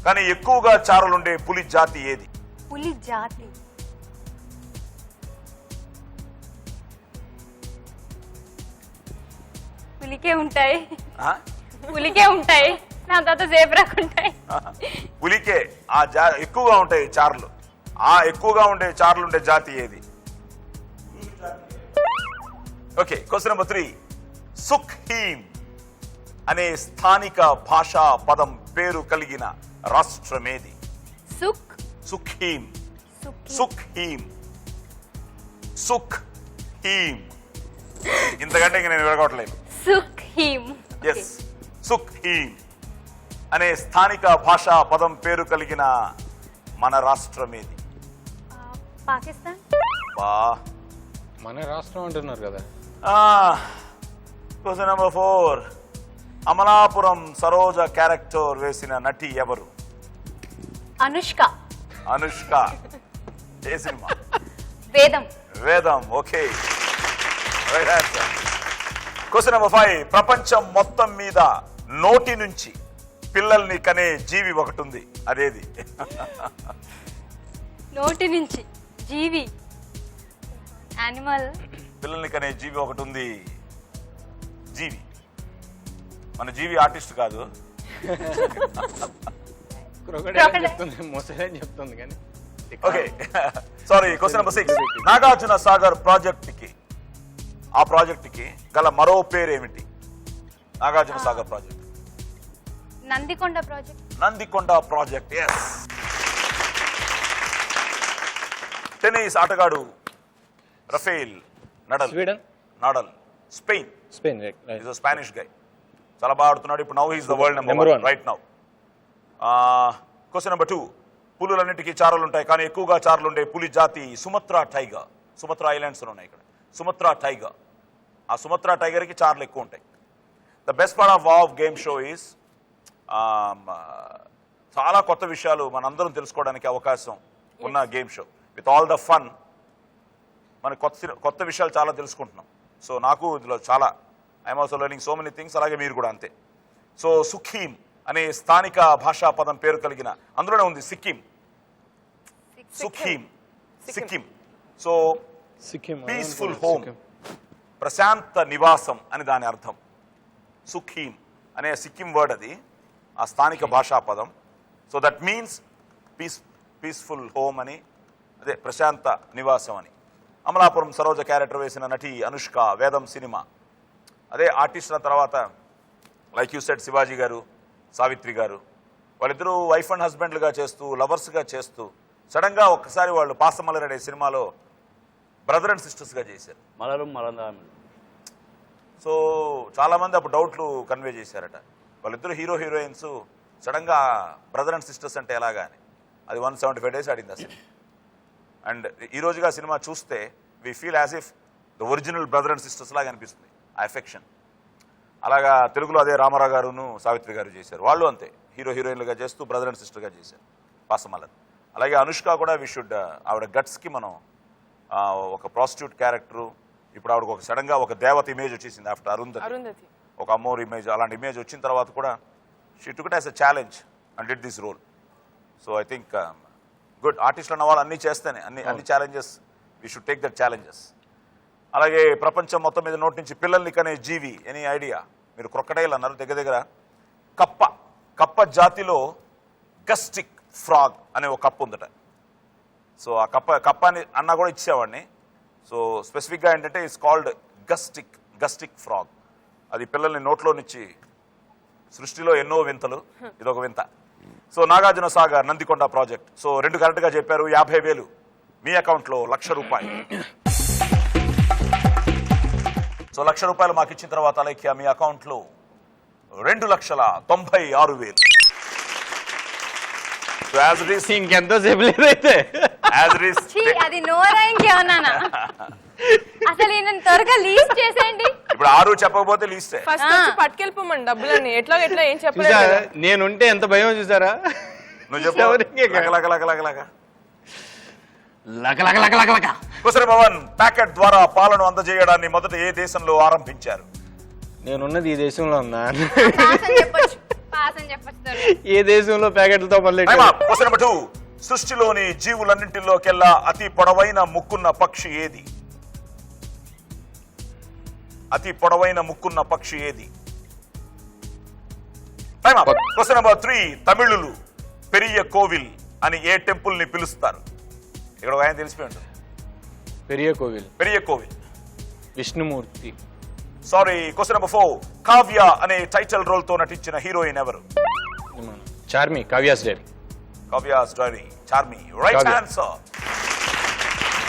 S1: కానీ ఎక్కువగా చారలు ఉండే పులి జాతి ఏది?
S5: పులి జాతి పులికే ఉంటాయి,
S1: ఆ?
S5: పులికే ఉంటాయి, నా తర్వాత జేబ్రాకు ఉంటాయి.
S1: పులికే ఎక్కువగా ఉంటాయి చారలు. ఆ ఎక్కువగా ఉండే చారలు ఉండే జాతి ఏది? ఓకే, క్వశ్చన్ నెంబర్ 3, సుఖ్హీమ్ అనే స్థానిక భాషా పదం పేరు కలిగిన రాష్ట్రమేది? సుఖ్హీమ్, సుఖ్హీమ్, సుఖ్హీమ్. ఇంతకంటే ఇంక నేను విడగొట్టలేను.
S5: సుఖ్హీమ్.
S1: ఎస్, సుఖ్హీమ్ అనే స్థానిక భాషా పదం పేరు కలిగిన మన రాష్ట్రమేది?
S5: పాకిస్తాన్.
S1: బా,
S3: మన రాష్ట్రం అంటున్నారు కదా.
S1: Question number 4, Amalapuram Saroja character వేసిన నటి ఎవరు?
S5: అనుష్క.
S1: అనుష్క. ఏ సినిమా?
S5: వేదం.
S1: వేదం. Okay, right answer. Question number 5, ప్రపంచం మొత్తం మీద నోటి నుంచి పిల్లల్ని కనే జీవి ఒకటి ఉంది, అదేది?
S5: నోటి నుంచి జీవి, యానిమల్.
S1: పిల్లల్ని కనే జీవి ఒకటి ఉంది. జీవి, మన జీవి ఆర్టిస్ట్ కాదు.
S3: క్రొకడైల్ చెప్తుంది, మొసలే చెప్తుంది కానీ.
S1: Okay, sorry. Question number 6, Nagarjuna Sagar ఆ ప్రాజెక్ట్ కి గల మరో పేరు ఏమిటి? Nagarjuna Sagar project.
S5: Nandikonda project.
S1: Nandikonda project. Yes. Tennis ఆటగాడు Rafael
S3: Sweden.
S1: Nadal, Spain.
S3: Spain.
S1: Is a Spanish guy. చాలా బాగా ఆడుతున్నాడు. ఇప్పుడు now he's the world number
S3: Number
S1: 1
S3: one.
S1: Right now. Question number 2, పులులన్నింటికీ చారలు ఉంటాయి, కానీ ఎక్కువగా చారలు ఉండే పులి జాతి సుమత్రా టైగర్. సుమత్రా ఐలాండ్స్ ఉన్నాయి ఇక్కడ. సుమత్రా టైగర్. ఆ సుమత్రా టైగర్కి చారలు ఎక్కువ ఉంటాయి. The best part of wow game show is చాలా కొత్త విషయాలు మనందరం తెలుసుకోవడానికి అవకాశం ఉన్న game show. With all the fun మన కొత్త విషయాలు చాలా తెలుసుకుంటున్నాం. సో నాకు ఇందులో చాలా I'm also learning so many things. అలాగే మీరు కూడా అంతే. సో సుఖ్హీమ్ అనే స్థానిక భాషా పదం పేరు కలిగిన, అందులోనే ఉంది సిక్కిం. సుఖ్హీమ్, Sikkim. So
S3: Sikkim.
S1: Peaceful home, ప్రశాంత నివాసం అని దాని అర్థం. సుఖ్హీమ్ అనే సిక్కిం వర్డ్ అది, ఆ స్థానిక భాషా పదం. So that means peaceful home అని, అదే ప్రశాంత నివాసం అని. అమలాపురం సరోజ క్యారెక్టర్ వేసిన నటి అనుష్క, వేదం సినిమా. అదే ఆర్టిస్టుల తర్వాత లైక్ యూ సెడ్ శివాజీ గారు, సావిత్రి గారు, వాళ్ళిద్దరూ వైఫ్ అండ్ హస్బెండ్లుగా చేస్తూ, లవర్స్గా చేస్తూ, సడన్గా ఒక్కసారి వాళ్ళు పాసమల్లర్ అనే సినిమాలో బ్రదర్ అండ్ సిస్టర్స్గా చేశారు.
S2: మలரும் మలందాములు.
S1: సో చాలామంది అప్పుడు డౌట్లు కన్వే చేశారట. వాళ్ళిద్దరు హీరోయిన్స్ సడన్గా బ్రదర్ అండ్ సిస్టర్స్ అంటే ఎలాగా అని. అది 175 days ఆడింది అసలు. అండ్ ఈ రోజుగా సినిమా చూస్తే we feel as if the original brother and sisters లాగా అనిపిస్తుంది ఆ ఎఫెక్షన్. అలాగా తెలుగులో అదే రామారావు గారును సావిత్రి గారు చేశారు. వాళ్ళు అంతే హీరోయిన్లుగా చేస్తూ బ్రదర్ అండ్ సిస్టర్గా చేశారు పాసమల్లర్. అలాగే అనుష్క కూడా వీ షుడ్, ఆవిడ గట్స్కి మనం ఒక ప్రాస్టిట్యూట్ క్యారెక్టరు, ఇప్పుడు ఆవిడకు ఒక సడన్గా ఒక దేవత ఇమేజ్ వచ్చేసింది ఆఫ్టర్ అరుంధతి, ఒక అమ్మోర్ ఇమేజ్, అలాంటి ఇమేజ్ వచ్చిన తర్వాత కూడా she took it as a challenge and did this role. So I think good. ఆర్టిస్టులు అన్న వాళ్ళు అన్నీ చేస్తేనే అన్ని challenges, we should take that challenges. అలాగే ప్రపంచం మొత్తం మీద నోటి నుంచి పిల్లల్ని కనే జీవి, ఎనీ ఐడియా? మీరు క్రొకడైల్ అన్నారు, దగ్గర కప్ప జాతిలో గస్టిక్ ఫ్రాగ్ అనే ఒక కప్ప ఉందట. సో ఆ కప్పని అన్న కూడా ఇచ్చేవాడిని. సో స్పెసిఫిక్గా ఏంటంటే ఇట్స్ కాల్డ్ గస్టిక్ ఫ్రాగ్. అది పిల్లల్ని నోట్లో నుంచి, సృష్టిలో ఎన్నో వింతలు, ఇదొక వింత. So Nagarjuna Sagar Nandikonda project. So 2 కరెక్ట్గా చెప్పారు. 50,000 మీ అకౌంట్లో, ₹1,00,000. సో ₹1,00,000 మాకు ఇచ్చిన తర్వాత లైక్ మీ అకౌంట్లో 2,96,000. సో యాజ్ ఇట్ ఈస్,
S3: ఇంకెంతో సేపు లేదైతే.
S1: As it is.
S5: అది నోరా ఇంకేమన్నానా? అసలు ఈయన త్వరగా లీజ్ చేసేయండి.
S1: ఇప్పుడు 6 చెప్పకపోతే లీస్టే.
S4: ఫస్ట్ వచ్చి పట్టుకెళ్ళిపోమండి డబ్బులన్నీ. ఎట్లా ఏం చెప్పలేదు
S3: చూసారా
S4: కదా.
S3: నేనుంటే ఎంత భయం చూసారా.
S1: నువ్వు చెప్పు. లగ. క్వశ్చన్ నెంబర్ 1, ప్యాకెట్ ద్వారా పాలను అందజేయడాన్ని మొదట ఏ దేశంలో ఆరంభించారు?
S3: నేనున్నది ఈ దేశంలో ఉన్నా.
S5: పాస్ అని చెప్పొచ్చు. పాస్ అని చెప్పొచ్చు.
S3: ఏ దేశంలో ప్యాకెట్లతో మొదలు
S1: క్వశ్చన్ నెంబర్ 2, సృష్టిలోని జీవులన్నింటిలోకెల్లా అతి పొడవైన ముక్కున్న పక్షి ఏది? అతి పొడవైన ముక్కున్న పక్షి ఏది? క్వశ్చన్ నెంబర్ 3, తమిళులు పెరియ కోవిల్ అని ఏ టెంపుల్ ని పిలుస్తారు? ఇక్కడ ఆయన తెలిసిపోయి ఉంటుంది.
S3: Periya Kovil.
S1: Periya Kovil.
S3: Vishnumurthy.
S1: Sorry. Question number 4, Kavya అనే టైటిల్ రోల్ తో నటించిన హీరోయిన్ ఎవరు?
S3: Charmi. Kavya's diary.
S1: Kavya's diary. Charmi. Right
S3: Kavya.
S1: Answer.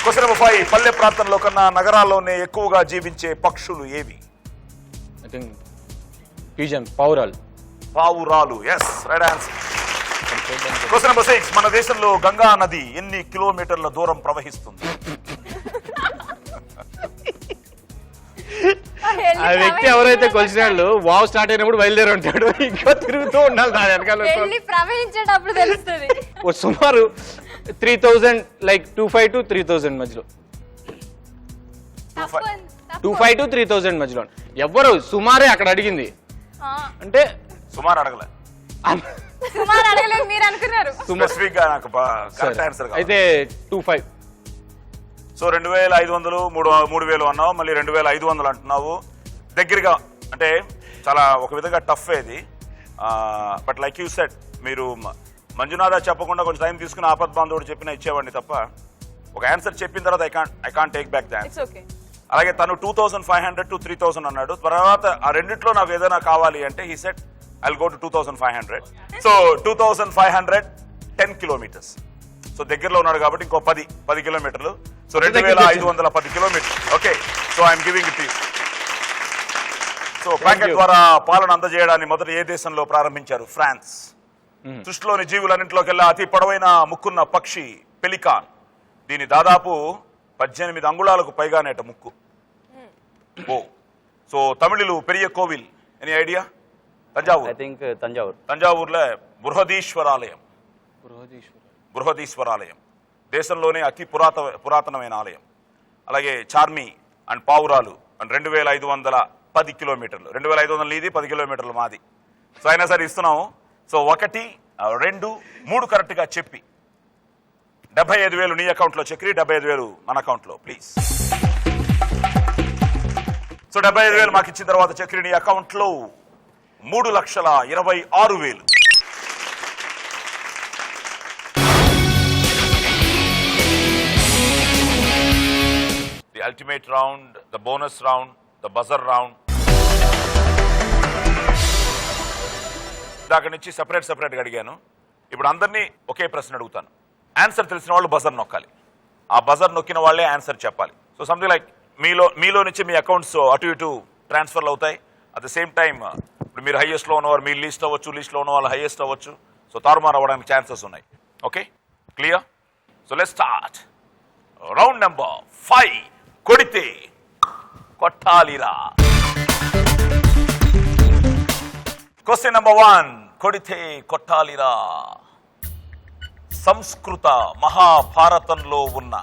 S1: Question number 5, పల్లె ప్రాంతంలో కన్నా నగరాల్లోనే ఎక్కువగా జీవించే పక్షులు ఏవి?
S3: I think pigeon. పావురాలు.
S1: పావురాలు. Yes, right answer. Question number 6, మన దేశంలో గంగా నది ఎన్ని కిలోమీటర్ల దూరం ప్రవహిస్తుంది?
S3: ఆ వ్యక్తి ఎవరైతే కొలిచినాళ్ళు వావ్ స్టార్ట్ అయినప్పుడు బయలుదేరి ఉంటాడు, ఇంకా తిరుగుతూ ఉండాలి దాని వెనకాల.
S5: వెళ్ళి ప్రవహించేటప్పుడు తెలుస్తుంది.
S3: ఓ సుమారు 3000, లైక్ 25 to 3000 మధ్యలో. 25 to 3000 మధ్యలో. ఎవ్వరు సుమారే అక్కడ అడిగింది అంటే
S1: సుమారు అడగలే.
S5: సుమారు అడగలేదు, మీరు అనుకున్నారు.
S1: స్పెసిఫిక్ గా నాకు కరెక్ట్ ఆన్సర్
S3: అయితే 25.
S1: సో 2500, 3000 అన్నావు, మళ్ళీ 2500 అంటున్నావు. దగ్గరగా అంటే చాలా ఒక విధంగా టఫ్ ఇది. బట్ లైక్ యూ సెడ్, మీరు మంజునాథ చెప్పకుండా కొంచెం టైం తీసుకుని ఆపద్ బాంధవుడు చెప్పినా ఇచ్చేవాడిని తప్ప, ఒక ఆన్సర్ చెప్పిన తర్వాత I can't take back the answer. అలాగే తను 2500 to 3000 అన్నాడు. తర్వాత ఆ రెండిట్లో నాకు ఏదైనా కావాలి అంటే he said I'll go to 2500. So 2500 10 kilometres. So దగ్గరలో ఉన్నాడు కాబట్టి ఇంకో 10 కిలోమీటర్లు. సో 2510 కిలోమీటర్లు. Okay, so I'm giving it. So packet ద్వారా పాలన అందజేయడాన్ని మొదట ఏ దేశంలో ప్రారంభించారు? ఫ్రాన్స్. సృష్టిలోని జీవులన్నింటిలోకెల్లా అతి పొడవైన ముక్కున్న పక్షి పెలికాన్. దీని దాదాపు 18 అంగుళాలకు పైగానేట ముక్కు. ఓ. సో తమిళులు Periya Kovil. Any idea? Thanjavur.
S2: I think Thanjavur.
S1: తంజావూర్లో బృహదీశ్వరాలయం దేశంలోనే అతి పురాతనమైన ఆలయం. అలాగే చార్మి అండ్ పావురాలు అండ్ 2510 కిలోమీటర్లు. 2500 నీది, 10 కిలోమీటర్లు మాది. సో అయినా సరే ఇస్తున్నాము. సో 1, 2, 3 కరెక్ట్ గా చెప్పి 75,000 నీ అకౌంట్ లో చక్రి, 75,000 మన అకౌంట్ లో ప్లీజ్. సో 75,000 మాకు ఇచ్చిన తర్వాత చక్రి నీ అకౌంట్ లో 3,26,000. The ultimate round, the bonus round, the buzzer round. దాకా నుంచి సెపరేట్గా అడిగాను. ఇప్పుడు అందరినీ ఒకే ప్రశ్న అడుగుతాను. ఆన్సర్ తెలిసిన వాళ్ళు బజర్ నొక్కాలి. ఆ బజర్ నొక్కిన వాళ్ళే ఆన్సర్ చెప్పాలి. సో సంథింగ్ లైక్ మీలో నుంచి మీ అకౌంట్స్ అటు ఇటు ట్రాన్స్ఫర్లు అవుతాయి. అట్ ద సేమ్ టైమ్ ఇప్పుడు మీరు హైయెస్ట్లో ఉన్నవారు మీరు లీస్ట్ అవ్వచ్చు, లీస్ట్లో ఉన్న వాళ్ళు హైయెస్ట్ అవ్వచ్చు. సో తారుమారు అవ్వడానికి ఛాన్సెస్ ఉన్నాయి. Okay, clear? So let's start. Round number 5, కొడితే కొట్టాలిరా. క్వశ్చన్ నెంబర్ 1, కొడితే కొట్టాలిరా. సంస్కృత మహాభారతంలో ఉన్న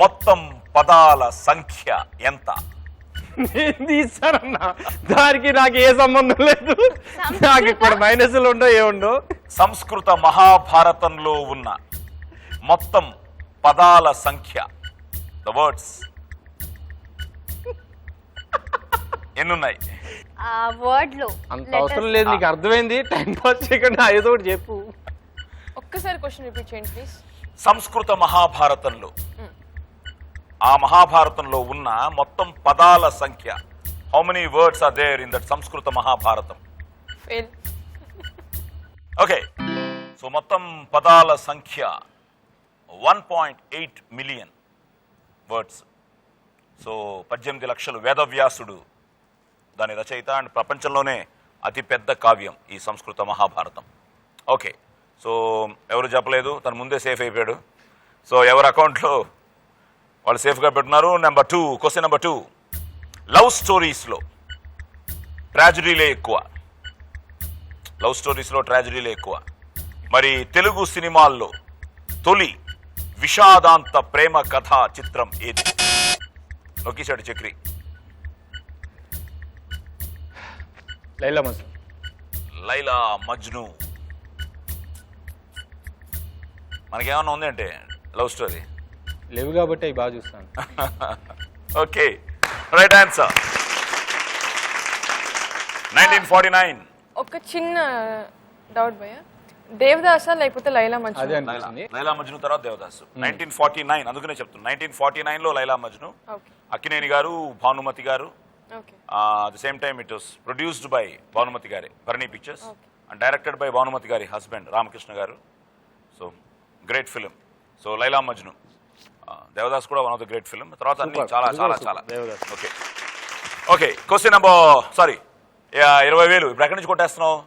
S1: మొత్తం పదాల సంఖ్య ఎంత?
S3: తీసారన్నా, దానికి నాకు ఏ సంబంధం లేదు. నాకు ఇక్కడ మైనస్లు ఉండో ఏముండో.
S1: సంస్కృత మహాభారతంలో ఉన్న మొత్తం పదాల సంఖ్య, ద వర్డ్స్ ఎన్నున్నాయి?
S5: ఆ వర్డ్ లో
S3: అంత అవసరం లేదు, నీకు అర్థమైంది. టైం పాస్ చేయకుండా ఏదో ఒకటి చెప్పు.
S4: ఒక్కసారి క్వశ్చన్ రిపీట్ చేయండి ప్లీజ్.
S1: సంస్కృత మహాభారతంలో, ఆ మహాభారతంలో ఉన్న మొత్తం పదాల సంఖ్య. How many words are there in that సంస్కృత మహాభారతం?
S4: ఫెయిల్.
S1: ఓకే, సో మొత్తం పదాల సంఖ్య 1.8 మిలియన్ వర్డ్స్. సో 18 లక్షలు. వేదవ్యాసుడు దాని రచయిత అండ్ ప్రపంచంలోనే అతిపెద్ద కావ్యం ఈ సంస్కృత మహాభారతం. ఓకే, సో ఎవరు చెప్పలేదు, తను ముందే సేఫ్ అయిపోయాడు. సో ఎవరి అకౌంట్లో వాళ్ళు సేఫ్గా పెట్టున్నారు. నెంబర్ 2, క్వశ్చన్ నెంబర్ 2, లవ్ స్టోరీస్లో ట్రాజడీలే ఎక్కువ. లవ్ స్టోరీస్లో ట్రాజడీలే ఎక్కువ. మరి తెలుగు సినిమాల్లో తొలి విషాదాంత ప్రేమ కథా చిత్రం ఏది? నొక్కిశాడు చక్రి.
S3: లైలా మజ్ను.
S1: లైలా మజ్ను. మనకేమన్నా ఉంది అంటే లవ్ స్టోరీ?
S3: లేవు కాబట్టి అవి బాగా చూస్తాను.
S1: Okay, right answer. 1949.
S4: ఒక చిన్న డౌట్ భయ్య, దేవదాస లేకపోతే లైలా మజ్ను?
S3: అదే అనిపించింది.
S1: లైలా మజ్ను తర్వాత దేవదాసు. 1949, అందుకనే చెప్తున్నా. 1949 లో లైలా మజ్ను.
S4: ఓకే
S1: అక్కినేని గారు, భానుమతి గారు.
S4: Okay
S1: the same time it was produced by Bhanumathi గారి Bharani pictures and directed by Bhanumathi గారి హస్బెండ్ రామకృష్ణ గారు. So great film. So Laila Majnu. Devadas కూడా one of the great film. తర్వాత అన్ని చాలా చాలా చాలా. Okay okay, question number 20,000. ఇప్పుడు ఎక్కడి నుంచి కొట్టేస్తున్నావు?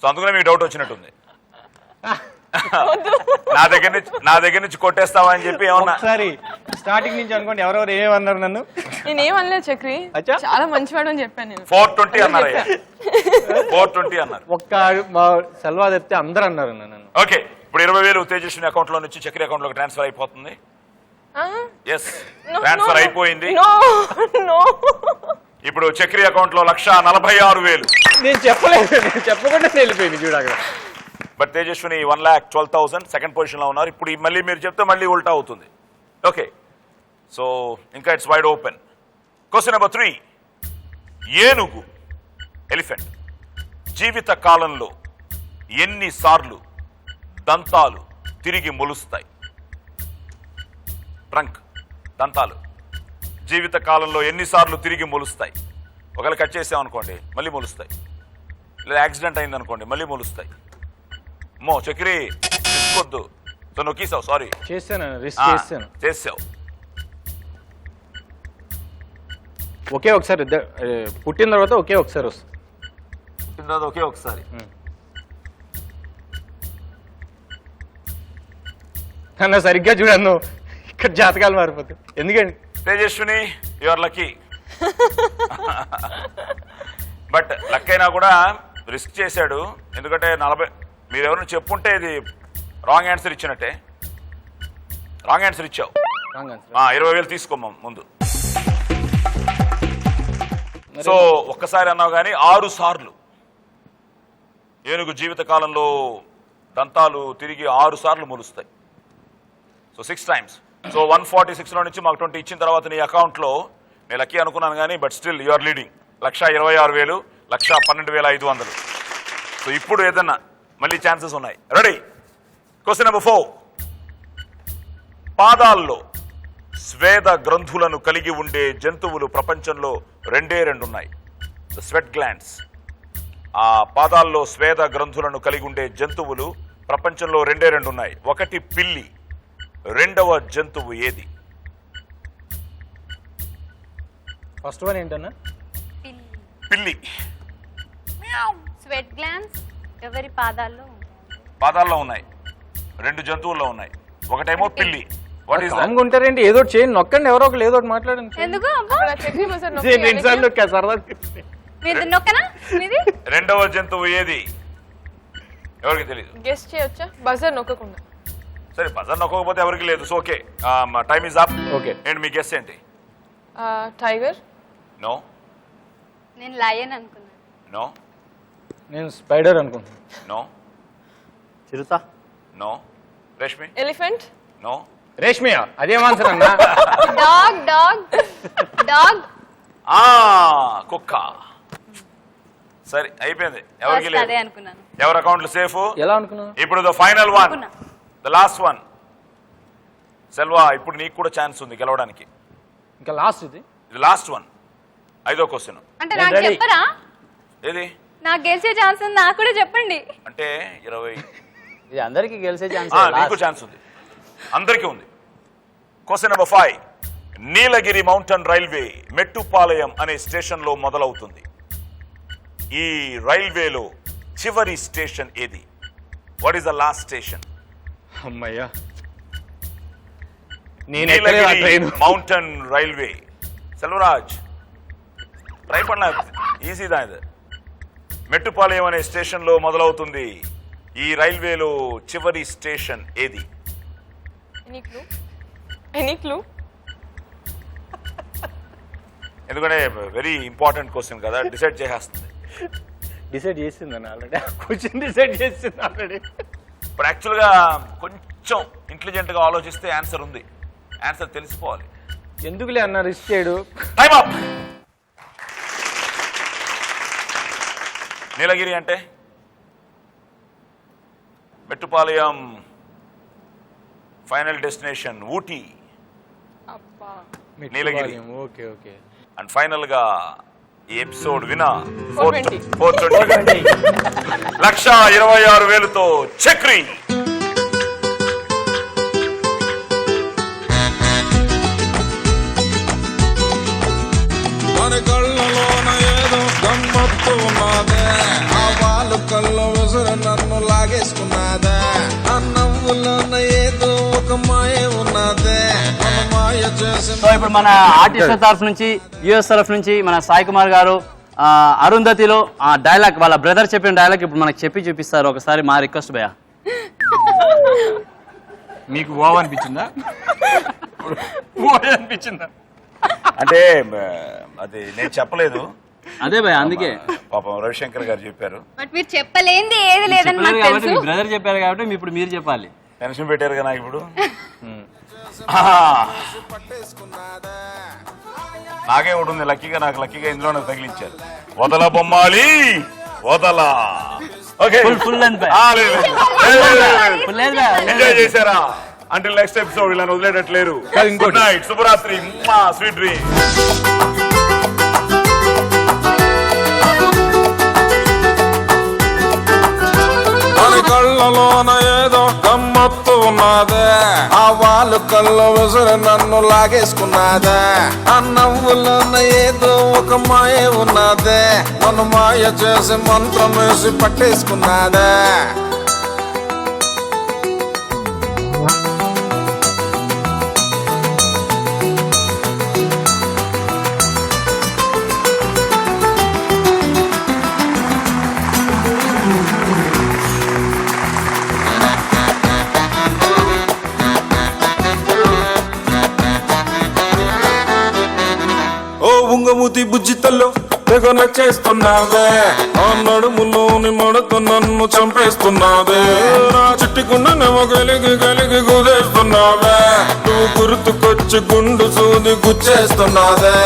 S1: సో అందుకనే మీకు డౌట్ వచ్చినట్టుంది. నా దగ్గర నుంచి కొట్టేస్తావా అని చెప్పి ఏమన్నా?
S3: ఒకసారి స్టార్టింగ్ నుంచి అనుకోండి, ఎవరెవరు ఏమన్నారు నన్ను?
S4: నేనేమనలేదు చక్రి,
S3: అచ్చా?
S4: చాలా మంచివాడు అని చెప్పాను నేను.
S1: 420 అన్నారు. 420 అన్నారు.
S3: ఒక్క మా సెల్వా చెప్తే అందరు అన్నారు నన్ను.
S1: ఓకే, ఇప్పుడు 20,000 తేజస్విని అకౌంట్ లో నుంచి చక్రి అకౌంట్ లోకి ట్రాన్స్ఫర్ అయిపోతుంది. ఎస్, ట్రాన్స్ఫర్ అయిపోయింది. ఇప్పుడు చక్రి అకౌంట్ లో 1,46,000.
S3: నేను చెప్పలేదు, నేను చెప్పకుండా వెళ్ళిపోయింది చూడాలి.
S1: బట్ తేజస్విని 1,12,000 సెకండ్ పొజిషన్ లో ఉన్నారు. ఇప్పుడు మళ్ళీ మీరు చెప్తే మళ్ళీ ఉల్టా అవుతుంది. ఓకే, సో ఇంకా it's wide open. Question number 3. ఏనుగు, ఎలిఫెంట్, జీవిత కాలంలో ఎన్నిసార్లు దంతాలు తిరిగి మొలుస్తాయి? ట్రంక్, దంతాలు జీవిత కాలంలో ఎన్నిసార్లు తిరిగి మొలుస్తాయి? ఒకవేళ కట్ చేసామనుకోండి మళ్ళీ మొలుస్తాయి, లేదా యాక్సిడెంట్ అయిందనుకోండి మళ్ళీ మొలుస్తాయి. మో చక్రి తీసుకోవద్దు. సో నొక్కేసావు, సారీ.
S3: చేశాను, రిస్క్ చేశాను.
S1: చేసావు.
S3: ఒకే ఒకసారి పుట్టిన తర్వాత ఒకే ఒకసారి వస్తుంది.
S1: పుట్టిన తర్వాత ఒకే ఒకసారి.
S3: అన్న సరిగ్గా చూడను, ఇక్కడ జాతకాలు మారిపోతాయి. ఎందుకండి
S1: Tejaswini, you are lucky. But luck అయినా కూడా రిస్క్ చేశాడు. ఎందుకంటే 40 మీరు ఎవరైనా చెప్పుంటే ఇది రాంగ్ ఆన్సర్ ఇచ్చినట్టే. రాంగ్ ఆన్సర్ ఇచ్చావు. 20,000 తీసుకోమ్మా ముందు. సో ఒక్కసారి అన్నావు కానీ 6 సార్లు ఏనుగు జీవిత కాలంలో దంతాలు తిరిగి 6 సార్లు మొలుస్తాయి. So 6 times. సో 146 లో నుంచి మాకు 20 ఇచ్చిన తర్వాత నీ అకౌంట్లో నేను లక్కీ అనుకున్నాను కానీ but still you are leading. 1,26,000, 1,12,500. So ఇప్పుడు ఏదన్నా మళ్ళీ ఛాన్సెస్ ఉన్నాయి. రెడీ? Question number 4. పాదాల్లో స్వేద గ్రంథులను కలిగి ఉండే జంతువులు ప్రపంచంలో 2 ఉన్నాయి. The sweat glands. ఆ పాదాల్లో స్వేద గ్రంథులను కలిగి ఉండే జంతువులు ప్రపంచంలో 2 ఉన్నాయి. ఒకటి పిల్లి, రెండవ జంతువు ఏది?
S3: ఫస్ట్ వన్ ఏంటన్నా?
S1: పిల్లి.
S5: స్వెట్ గ్లాండ్స్ ఎవరి పాదాల్లో?
S1: పాదాల్లో ఉన్నాయి, 2 జంతువుల్లో ఉన్నాయి. ఒకటేమో పిల్లి. What is that?
S3: ఉంటారేంటి? ఏదో చేయండి, నొక్కండి, ఎవరో ఒకరు ఏదో ఒకటి మాట్లాడండి.
S5: ఎందుకు
S4: చక్రి బజార్
S3: నేను 2 సార్లు నొక్కా, సరదా.
S5: మీది నొక్కనా? మీది
S1: రెండవ జంతువు ఏది? ఎవరికి తెలియదు.
S4: గెస్ట్ చేయొచ్చా? బజార్ నొక్కకుండా.
S1: సరే, బజార్ నొక్కకపోతే ఎవరికి లేదు. So okay, time is up.
S3: Okay,
S1: ఏంటి మీ గెస్ ఏంటి?
S4: టైగర్.
S1: నో.
S5: నేను లయన్ అనుకున్నాను.
S1: నో.
S3: నేను స్పైడర్ అనుకుంటున్నాను.
S1: నో.
S2: చిరుత.
S1: నో. రేష్మి?
S4: ఎలిఫెంట్.
S1: నో.
S3: రేష్మియా? అదేం ఆన్సర్ అన్నా?
S5: Dog dog dog.
S1: కుక్క. సరే అయిపోయింది, ఎవరికి
S5: అదే
S1: లేదు.
S5: అనుకున్నాను.
S1: ఎవరి అకౌంట్లు సేఫ్?
S3: ఎలా అనుకున్నా?
S1: ఇప్పుడు ద ఫైనల్ వన్,
S5: అనుకున్నా.
S1: The last one. సెల్వా, ఇప్పుడు నీకు కూడా ఛాన్స్ ఉంది గెలవడానికి.
S3: ఇంకా లాస్ట్ ఇది
S1: లాస్ట్ వన్, 5వ క్వశ్చన్.
S5: అంటే నాకు చెప్పరా?
S1: ఏది?
S5: నాకు గెలిచే ఛాన్స్ ఉంది, నాకు కూడా చెప్పండి.
S1: అంటే 20.
S2: ఇది అందరికీ గెలిచే ఛాన్స్.
S1: నీకు ఛాన్స్ ఉంది, అందరికీ ఉంది. Question number 5. నీలగిరి మౌంటైన్ రైల్వే మెట్టుపాలయం అనే స్టేషన్ లో మొదలవుతుంది. ఈ రైల్వేలో చివరి స్టేషన్ ఏది? What is the last station?
S3: అమ్మయ్యా,
S1: నీలగిరి మౌంటైన్ రైల్వే. సెల్వరాజ్ ట్రై பண்ண, ఈజీ దా ఇది. మెట్టుపాలయం అనే స్టేషన్ లో మొదలవుతుంది. ఈ రైల్వేలో చివరి స్టేషన్ ఏది?
S4: ఎనీ క్లూ
S1: ఎందుకంటే వెరీ ఇంపార్టెంట్ క్వశ్చన్ కదా, డిసైడ్ చేసేస్తుంది.
S3: డిసైడ్ చేసిందని ఆల్రెడీ క్వశ్చన్ డిసైడ్ చేసింది ఆల్రెడీ.
S1: ఇప్పుడు యాక్చువల్గా కొంచెం ఇంటెలిజెంట్గా ఆలోచిస్తే ఆన్సర్ ఉంది, ఆన్సర్ తెలిసిపోవాలి.
S3: ఎందుకులే అన్న రిస్క్ చేయడు.
S1: Time up. నీలగిరి అంటే Mettupalayam, final destination Ooty, Nilgiri.
S3: Okay okay.
S1: And final గా ఈ ఎపిసోడ్ వినా
S4: 420.
S1: 420 1,26,000తో చక్రి.
S6: మన కళ్ళలోన ఏదో గమ్మత్తు ఉన్నదే, ఆ వాళ్ళు కళ్ళ విసురు నన్ను లాగేసుకున్నదే, ఆ నవ్వులోన ఏదో ఒక మాయ ఉన్నదే, మన మాయ చేసి.
S2: సో ఇప్పుడు మన ఆర్టిస్ట్ తరఫు నుంచి, యూఎస్ తరఫు నుంచి మన సాయి కుమార్ గారు అరుంధతిలో ఆ డైలాగ్, వాళ్ళ బ్రదర్ చెప్పిన డైలాగ్ ఇప్పుడు మనకు చెప్పి చూపిస్తారు. ఒకసారి మా రిక్వెస్ట్ భయ్యా.
S3: మీకు ఓవ్ అనిపించిందా? ఓవ్ అనిపించిందా?
S1: అంటే అది నేను చెప్పలేదు,
S2: అదే భయ్యా, అందుకే
S1: పాపం రవిశంకర్ గారు చెప్పారు.
S5: బట్ మీరు చెప్పలేంది ఏది లేదని నాకు
S2: కాబట్టి
S5: తెలుసు.
S2: మీ బ్రదర్ చెప్పారు కాబట్టి ఇప్పుడు మీరు చెప్పాలి.
S1: టెన్షన్ పెట్టారు కదా నాకు ఇప్పుడు. నాకే ఒకటి ఉంది లక్కీగా, నాకు లక్కీగా ఇందులో నాకు తగిలించారు. వదల బొమ్మాలి వదల. ఓకే
S2: ఫుల్ లెంత్
S1: ఎంజాయ్ చేశారా? అంటిల్ నెక్స్ట్ ఎపిసోడ్ ఇలా వదిలేటట్లేరు. గుడ్ నైట్, శుభరాత్రి, స్వీట్ డ్రీమ్.
S6: మన కళ్ళలోన ఏదో గమ్మత్తు ఉన్నదే, ఆ వాళ్ళు కళ్ళ విసురు నన్ను లాగేసుకున్నదే, ఆ నవ్వులోన ఏదో ఒక మాయ ఉన్నదే, నన్ను మాయ చేసి మంత్రం వేసి పట్టేసుకున్నదే. ఓ ఉంగమూతి బుజ్జితల్లో తెగ నచ్చేస్తున్నావే, ఆ నడుములోని మడత నన్ను చంపేస్తున్నావే, నా చిట్టుకుండనేమో కలిగి కలిగి గుదేస్తున్నావే, నువ్వు గుర్తుకొచ్చి గుండు సూది గుచ్చేస్తున్నావే.